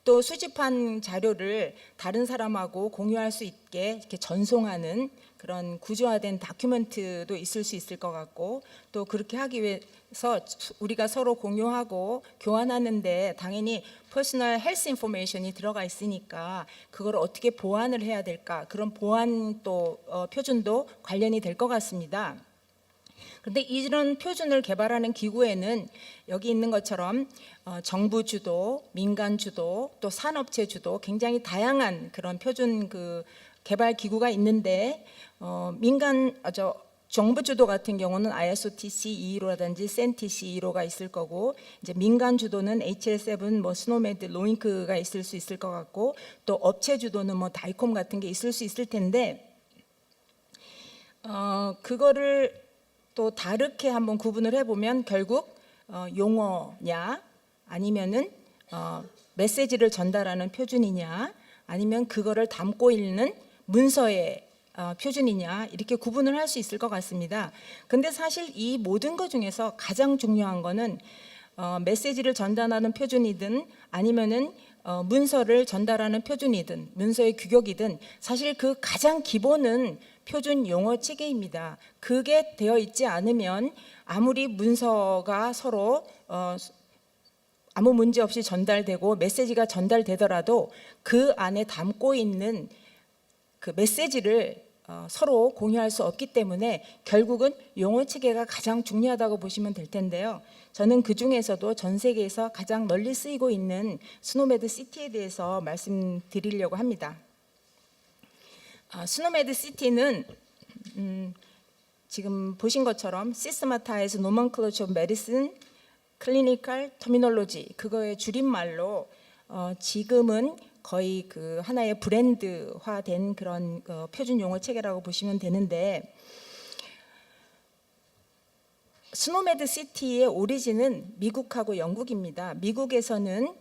또 수집한 자료를 다른 사람하고 공유할 수 있게 이렇게 전송하는 그런 구조화된 다큐멘트도 있을 수 있을 것 같고 또 그렇게 하기 위해서 우리가 서로 공유하고 교환하는데 당연히 퍼스널 헬스 인포메이션이 들어가 있으니까 그걸 어떻게 보완을 해야 될까 그런 보완 또 표준도 관련이 될 것 같습니다. 그런데 이런 표준을 개발하는 기구에는 여기 있는 것처럼 정부 주도, 민간 주도, 또 산업체 주도 굉장히 다양한 그런 표준 그 개발 기구가 있는데 정부 주도 같은 경우는 ISO TC 215라든지 SEN TC 215가 있을 거고 이제 민간 주도는 HL7, 뭐 스노메드, 로잉크가 있을 수 있을 것 같고 또 업체 주도는 뭐 다이콤 같은 게 있을 수 있을 텐데 그거를 또 다르게 한번 구분을 해보면 결국 용어냐 아니면은 메시지를 전달하는 표준이냐 아니면 그거를 담고 있는 문서의 표준이냐 이렇게 구분을 할 수 있을 것 같습니다. 근데 사실 이 모든 것 중에서 가장 중요한 거는 메시지를 전달하는 표준이든 아니면은 문서를 전달하는 표준이든 문서의 규격이든 사실 그 가장 기본은 표준 용어 체계입니다. 그게 되어 있지 않으면 아무리 문서가 서로 아무 문제 없이 전달되고 메시지가 전달되더라도 그 안에 담고 있는 그 메시지를 서로 공유할 수 없기 때문에 결국은 용어 체계가 가장 중요하다고 보시면 될 텐데요. 저는 그 중에서도 전 세계에서 가장 널리 쓰이고 있는 스노메드 시티에 대해서 말씀드리려고 합니다. 스노메드 시티는 지금 보신 것처럼 시스테마타이즈 노먼클러처 오브 메디슨 클리니컬 터미놀로지, 그거의 줄임말로 지금은 거의 그 하나의 브랜드화된 그런 표준 용어 체계라고 보시면 되는데, 스노메드 시티의 오리진은 미국하고 영국입니다. 미국에서는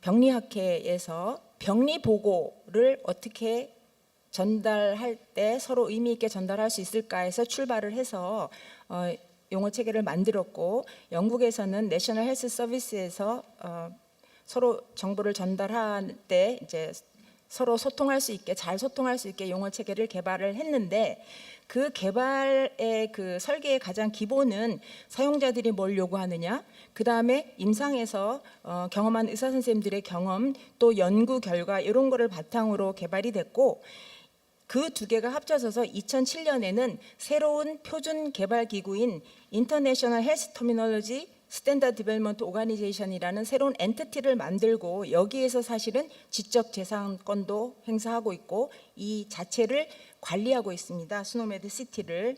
병리학회에서 병리 보고를 어떻게 전달할 때 서로 의미 있게 전달할 수 있을까 해서 출발을 해서 용어 체계를 만들었고, 영국에서는 내셔널 헬스 서비스에서 서로 정보를 전달할 때 이제 서로 소통할 수 있게, 잘 소통할 수 있게 용어 체계를 개발을 했는데, 그 개발의 그 설계의 가장 기본은 사용자들이 뭘 요구하느냐, 그 다음에 임상에서 경험한 의사 선생님들의 경험, 또 연구 결과 이런 거를 바탕으로 개발이 됐고, 그 두 개가 합쳐져서 2007년에는 새로운 표준 개발 기구인 인터내셔널 헬스 터미놀로지 스탠다드 디벨롭먼트 오가니제이션이라는 새로운 엔티티를 만들고, 여기에서 사실은 지적 재산권도 행사하고 있고 이 자체를 관리하고 있습니다. 스노메드 시티를.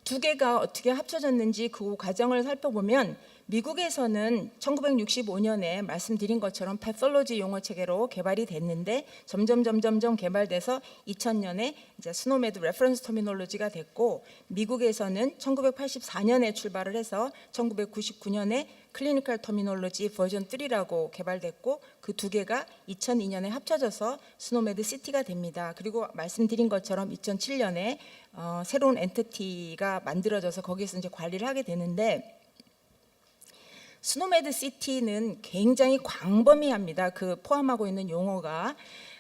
두 개가 어떻게 합쳐졌는지 그 과정을 살펴보면, 미국에서는 1965년에 말씀드린 것처럼 패솔로지 용어 체계로 개발이 됐는데 점점 개발돼서 2000년에 이제 스노메드 레퍼런스 터미놀로지가 됐고, 미국에서는 1984년에 출발을 해서 1999년에 클리니컬 터미놀로지 버전 3라고 개발됐고, 그 두 개가 2002년에 합쳐져서 스노메드 시티가 됩니다. 그리고 말씀드린 것처럼 2007년에 새로운 엔티티가 만들어져서 거기서 이제 관리를 하게 되는데, 스노메드 시티는 굉장히 광범위합니다. 그 포함하고 있는 용어가.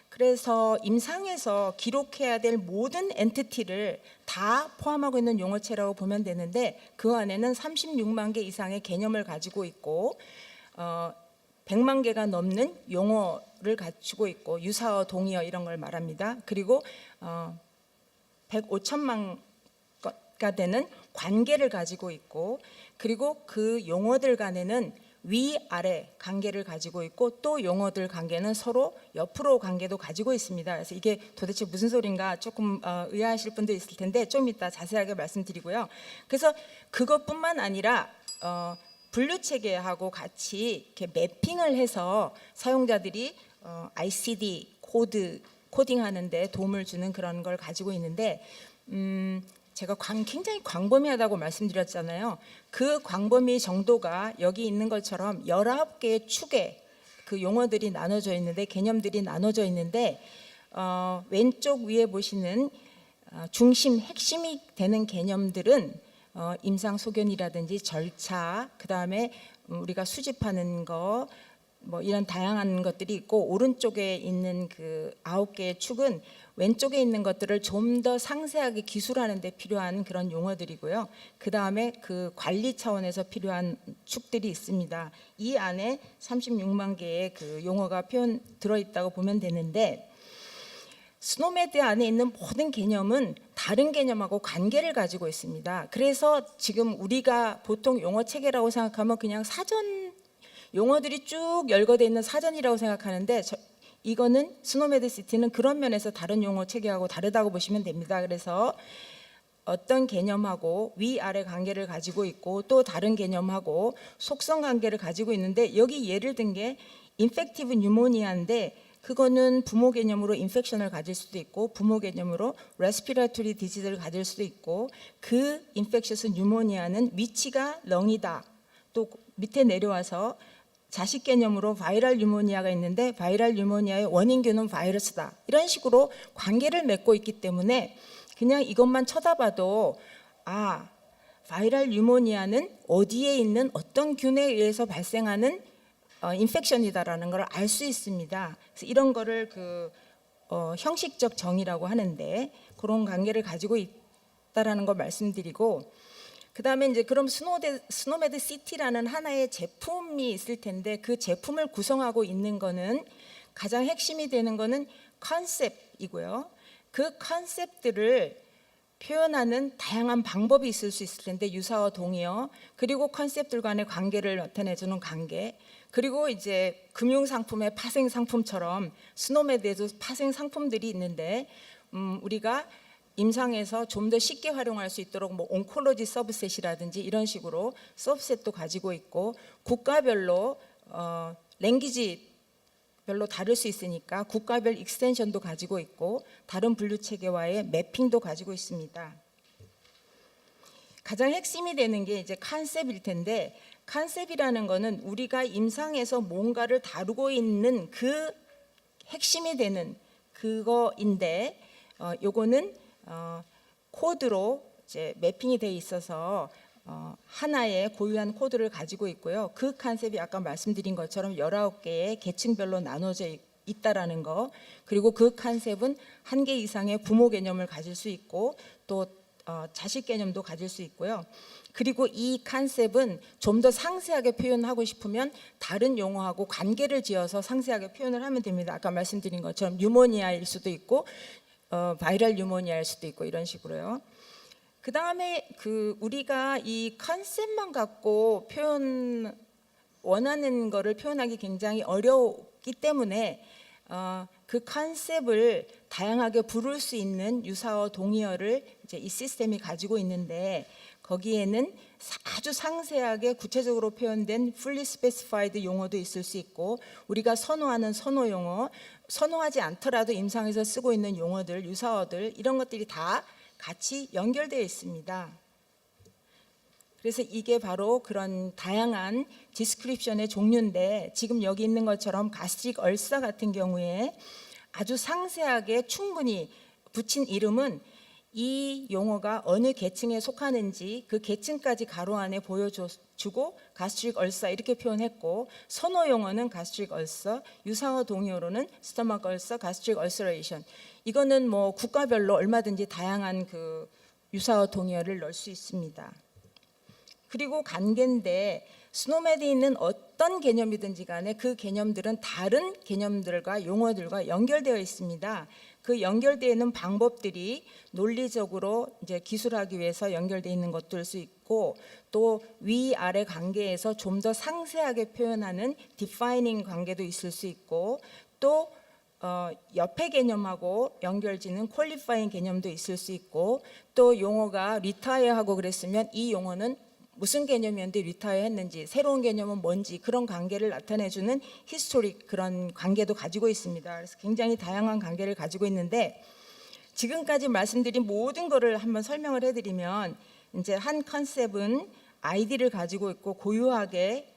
그래서 임상에서 기록해야 될 모든 엔티티를 다 포함하고 있는 용어체라고 보면 되는데, 그 안에는 36만 개 이상의 개념을 가지고 있고 100만 개가 넘는 용어를 갖추고 있고, 유사어, 동의어 이런 걸 말합니다. 그리고 105천만 가 되는 관계를 가지고 있고, 그리고 그 용어들 간에는 위아래 관계를 가지고 있고, 또 용어들 관계는 서로 옆으로 관계도 가지고 있습니다. 그래서 이게 도대체 무슨 소린가 조금 의아하실 분도 있을 텐데 좀 이따 자세하게 말씀드리고요. 그래서 그것뿐만 아니라 분류 체계하고 같이 이렇게 매핑을 해서 사용자들이 ICD 코딩하는데 도움을 주는 그런 걸 가지고 있는데, 제가 굉장히 광범위하다고 말씀드렸잖아요. 그 광범위 정도가 여기 있는 것처럼 19개의 축에 그 용어들이 나눠져 있는데, 개념들이 나눠져 있는데, 왼쪽 위에 보시는 중심, 핵심이 되는 개념들은 임상 소견이라든지 절차, 그 다음에 우리가 수집하는 거, 뭐 이런 다양한 것들이 있고, 오른쪽에 있는 그 9개의 축은 왼쪽에 있는 것들을 좀 더 상세하게 기술하는 데 필요한 그런 용어들이고요. 그 다음에 그 관리 차원에서 필요한 축들이 있습니다. 이 안에 36만 개의 그 용어가 들어있다고 보면 되는데, 스노메드 안에 있는 모든 개념은 다른 개념하고 관계를 가지고 있습니다. 그래서 지금 우리가 보통 용어 체계라고 생각하면 그냥 사전, 용어들이 쭉 열거되어 있는 사전이라고 생각하는데, 이거는 스노메드 시티는 그런 면에서 다른 용어 체계하고 다르다고 보시면 됩니다. 그래서 어떤 개념하고 위아래 관계를 가지고 있고, 또 다른 개념하고 속성 관계를 가지고 있는데, 여기 예를 든 게 인펙티브 뉴모니아인데, 그거는 부모 개념으로 인펙션을 가질 수도 있고, 부모 개념으로 레스피레토리 디지즈를 가질 수도 있고, 그 인펙셔스 뉴모니아는 위치가 렁이다. 또 밑에 내려와서 자식 개념으로 바이럴 뉴모니아가 있는데, 바이럴 뉴모니아의 원인균은 바이러스다. 이런 식으로 관계를 맺고 있기 때문에 그냥 이것만 쳐다봐도 바이럴 뉴모니아는 어디에 있는 어떤 균에 의해서 발생하는 인펙션이다라는 걸 알 수 있습니다. 그래서 이런 거를 형식적 정의라고 하는데, 그런 관계를 가지고 있다라는 걸 말씀드리고, 그다음에 이제 그럼 스노메드 시티라는 하나의 제품이 있을 텐데 그 제품을 구성하고 있는 거는 가장 핵심이 되는 거는 컨셉이고요. 그 컨셉들을 표현하는 다양한 방법이 있을 수 있을 텐데 유사어 동의어 그리고 컨셉들 간의 관계를 나타내주는 관계 그리고 이제 금융 상품의 파생 상품처럼 스노메드에도 파생 상품들이 있는데 우리가 임상에서 좀 더 쉽게 활용할 수 있도록 뭐 온콜로지 서브셋이라든지 이런 식으로 서브셋도 가지고 있고 국가별로 랭귀지별로 다를 수 있으니까 국가별 익스텐션도 가지고 있고 다른 분류 체계와의 매핑도 가지고 있습니다. 가장 핵심이 되는 게 이제 컨셉일 텐데 컨셉이라는 거는 우리가 임상에서 뭔가를 다루고 있는 그 핵심이 되는 그거인데 요거는 코드로 이제 매핑이 돼 있어서 하나의 고유한 코드를 가지고 있고요. 그 컨셉이 아까 말씀드린 것처럼 19개의 계층별로 나눠져 있다라는 거. 그리고 그 컨셉은 한 개 이상의 부모 개념을 가질 수 있고 또 자식 개념도 가질 수 있고요. 그리고 이 컨셉은 좀 더 상세하게 표현하고 싶으면 다른 용어하고 관계를 지어서 상세하게 표현을 하면 됩니다. 아까 말씀드린 것처럼 뉴모니아일 수도 있고 바이럴 뉴모니아일 수도 있고 이런 식으로요. 그 다음에 우리가 이 컨셉만 갖고 원하는 거를 표현하기 굉장히 어렵기 때문에 그 컨셉을 다양하게 부를 수 있는 유사어 동의어를 이제 이 시스템이 가지고 있는데 거기에는 아주 상세하게 구체적으로 표현된 fully specified 용어도 있을 수 있고 우리가 선호하는 선호 용어, 선호하지 않더라도 임상에서 쓰고 있는 용어들, 유사어들 이런 것들이 다 같이 연결되어 있습니다. 그래서 이게 바로 그런 다양한 디스크립션의 종류인데 지금 여기 있는 것처럼 가스트릭 얼서 같은 경우에 아주 상세하게 충분히 붙인 이름은 이 용어가 어느 계층에 속하는지 그 계층까지 가로 안에 보여주고 가스트릭 얼서 이렇게 표현했고 선호 용어는 가스트릭 얼서, 유사어 동의어로는 스토막 얼서, 가스트릭 얼서레이션 이거는 뭐 국가별로 얼마든지 다양한 그 유사어 동의어를 넣을 수 있습니다. 그리고 관계인데 스노메드에 있는 어떤 개념이든지 간에 그 개념들은 다른 개념들과 용어들과 연결되어 있습니다. 그 연결되어 있는 방법들이 논리적으로 이제 기술하기 위해서 연결되어 있는 것도 수 있고 또 위아래 관계에서 좀 더 상세하게 표현하는 defining 관계도 있을 수 있고 또 옆에 개념하고 연결지는 qualifying 개념도 있을 수 있고 또 용어가 retire하고 그랬으면 이 용어는 무슨 개념이었는데 리타이어 했는지 새로운 개념은 뭔지 그런 관계를 나타내주는 히스토릭 그런 관계도 가지고 있습니다. 그래서 굉장히 다양한 관계를 가지고 있는데 지금까지 말씀드린 모든 거를 한번 설명을 해드리면 이제 한 컨셉은 아이디를 가지고 있고 고유하게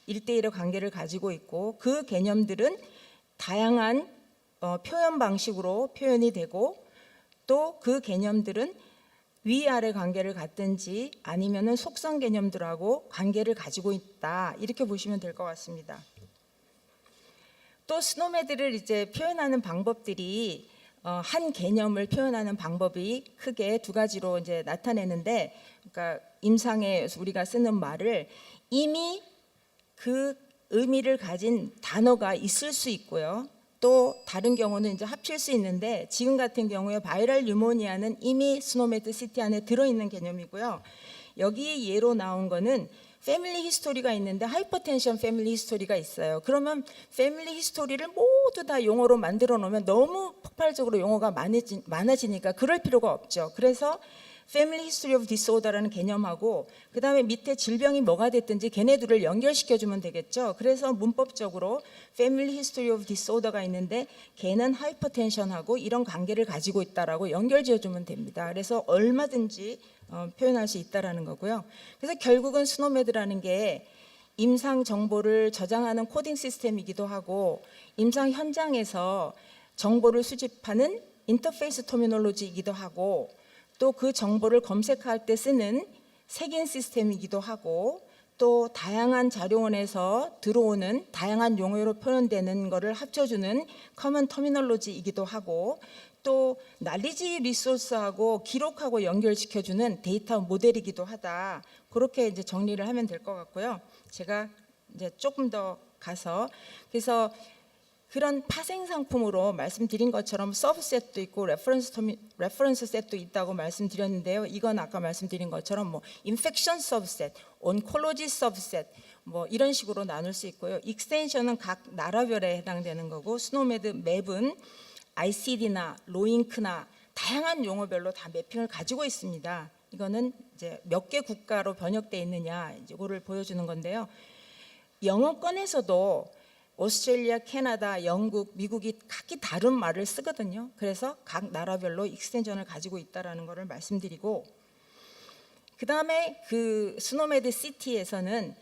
1대1의 관계를 가지고 있고 그 개념들은 다양한 표현 방식으로 표현이 되고 또 그 개념들은 위아래 관계를 갖든지 아니면은 속성 개념들하고 관계를 가지고 있다 이렇게 보시면 될 것 같습니다. 또 스노메드를 이제 표현하는 방법들이 한 개념을 표현하는 방법이 크게 두 가지로 이제 나타내는데, 그러니까 임상에 우리가 쓰는 말을 이미 그 의미를 가진 단어가 있을 수 있고요. 또 다른 경우는 이제 합칠 수 있는데 지금 같은 경우에 바이럴 뉴모니아는 이미 스노메드 시티 안에 들어있는 개념이고요. 여기 예로 나온 거는 패밀리 히스토리가 있는데 하이퍼텐션 패밀리 히스토리가 있어요. 그러면 패밀리 히스토리를 모두 다 용어로 만들어 놓으면 너무 폭발적으로 용어가 많아지니까 그럴 필요가 없죠. 그래서 패밀리 히스토리 오브 디스오더라는 개념하고 그 다음에 밑에 질병이 뭐가 됐든지 걔네들을 연결시켜주면 되겠죠. 그래서 문법적으로 패밀리 히스토리 오브 디스오더가 있는데 걔는 하이퍼텐션하고 이런 관계를 가지고 있다라고 연결지어주면 됩니다. 그래서 얼마든지 표현할 수 있다라는 거고요. 그래서 결국은 스노메드라는 게 임상 정보를 저장하는 코딩 시스템이기도 하고 임상 현장에서 정보를 수집하는 인터페이스 터미놀로지이기도 하고 또 그 정보를 검색할 때 쓰는 색인 시스템이기도 하고 또 다양한 자료원에서 들어오는 다양한 용어로 표현되는 것을 합쳐주는 커먼 터미널로지이기도 하고, 또 날리지 리소스하고 기록하고 연결시켜주는 데이터 모델이기도 하다. 그렇게 이제 정리를 하면 될 것 같고요. 제가 이제 조금 더 가서, 그래서 그런 파생 상품으로 말씀드린 것처럼 서브셋도 있고 레퍼런스 셋도 있다고 말씀드렸는데요. 이건 아까 말씀드린 것처럼 뭐 인펙션 서브셋, 온콜로지 서브셋 뭐 이런 식으로 나눌 수 있고요. 익스텐션은 각 나라별에 해당되는 거고, 스노메드 맵은 ICD나 로잉크나 다양한 용어별로 다 매핑을 가지고 있습니다. 이거는 이제 몇 개 국가로 번역되어 있느냐 이거를 보여주는 건데요. 영어권에서도 오스트레일리아, 캐나다, 영국, 미국이 각기 다른 말을 쓰거든요. 그래서 각 나라별로 익스텐션을 가지고 있다라는 것을 말씀드리고, 그다음에 그 스노메드 시티에서는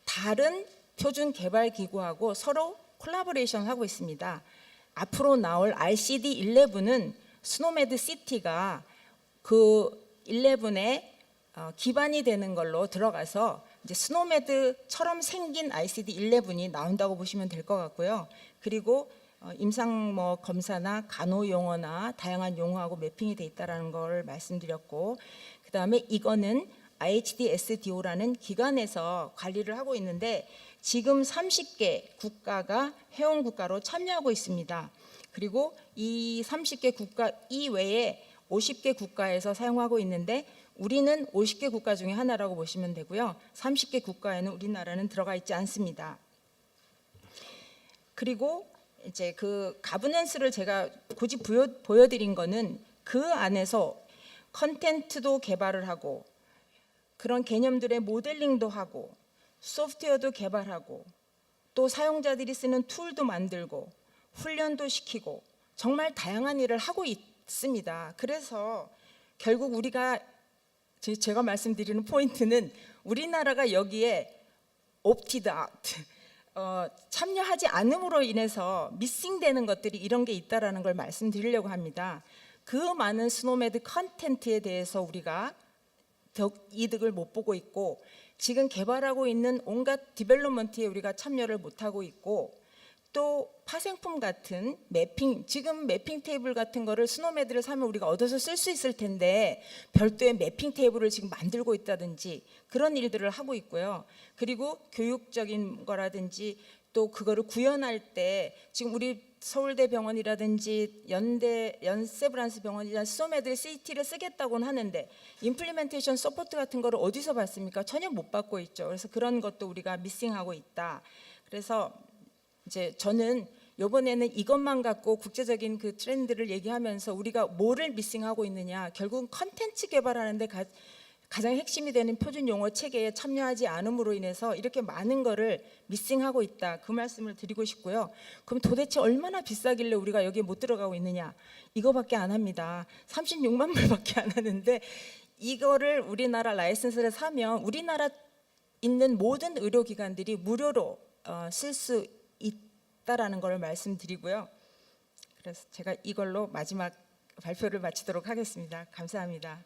다른 표준 개발 기구하고 서로 콜라보레이션 하고 있습니다. 앞으로 나올 RCD11은 스노메드 시티가 그 11에 기반이 되는 걸로 들어가서 이제 스노메드처럼 생긴 ICD11이 나온다고 보시면 될 것 같고요. 그리고 임상 뭐 검사나 간호 용어나 다양한 용어하고 매핑이 돼 있다라는 걸 말씀드렸고, 그다음에 이거는 IHDSDO라는 기관에서 관리를 하고 있는데 지금 30개 국가가 회원 국가로 참여하고 있습니다. 그리고 이 30개 국가 이외에 50개 국가에서 사용하고 있는데 우리는 50개 국가 중에 하나라고 보시면 되고요. 30개 국가에는 우리나라는 들어가 있지 않습니다. 그리고 이제 그 가버넌스를 제가 굳이 보여드린 거는 그 안에서 컨텐츠도 개발을 하고 그런 개념들의 모델링도 하고 소프트웨어도 개발하고 또 사용자들이 쓰는 툴도 만들고 훈련도 시키고 정말 다양한 일을 하고 있습니다. 그래서 결국 우리가 제가 말씀드리는 포인트는 우리나라가 여기에 옵티드 아웃 참여하지 않음으로 인해서 미싱되는 것들이 이런 게 있다라는 걸 말씀드리려고 합니다. 그 많은 스노메드 컨텐츠에 대해서 우리가 더 이득을 못 보고 있고 지금 개발하고 있는 온갖 디벨롭먼트에 우리가 참여를 못하고 있고 또 파생품 같은 매핑, 지금 매핑 테이블 같은 거를 스노메드를 사면 우리가 얻어서 쓸 수 있을 텐데 별도의 매핑 테이블을 지금 만들고 있다든지 그런 일들을 하고 있고요. 그리고 교육적인 거라든지 또 그거를 구현할 때 지금 우리 서울대 병원이라든지 연세브란스 병원이나 스노메드 CT를 쓰겠다고는 하는데 임플리멘테이션 서포트 같은 거를 어디서 받습니까? 전혀 못 받고 있죠. 그래서 그런 것도 우리가 미싱하고 있다. 그래서 이제 저는 이번에는 이것만 갖고 국제적인 그 트렌드를 얘기하면서 우리가 뭐를 미싱하고 있느냐, 결국은 컨텐츠 개발하는데 가장 핵심이 되는 표준 용어 체계에 참여하지 않음으로 인해서 이렇게 많은 거를 미싱하고 있다, 그 말씀을 드리고 싶고요. 그럼 도대체 얼마나 비싸길래 우리가 여기에 못 들어가고 있느냐, 이거밖에 안 합니다. 36만 불밖에 안 하는데 이거를 우리나라 라이선스를 사면 우리나라 있는 모든 의료기관들이 무료로 쓸 수 있다라는 걸 말씀드리고요. 그래서 제가 이걸로 마지막 발표를 마치도록 하겠습니다. 감사합니다.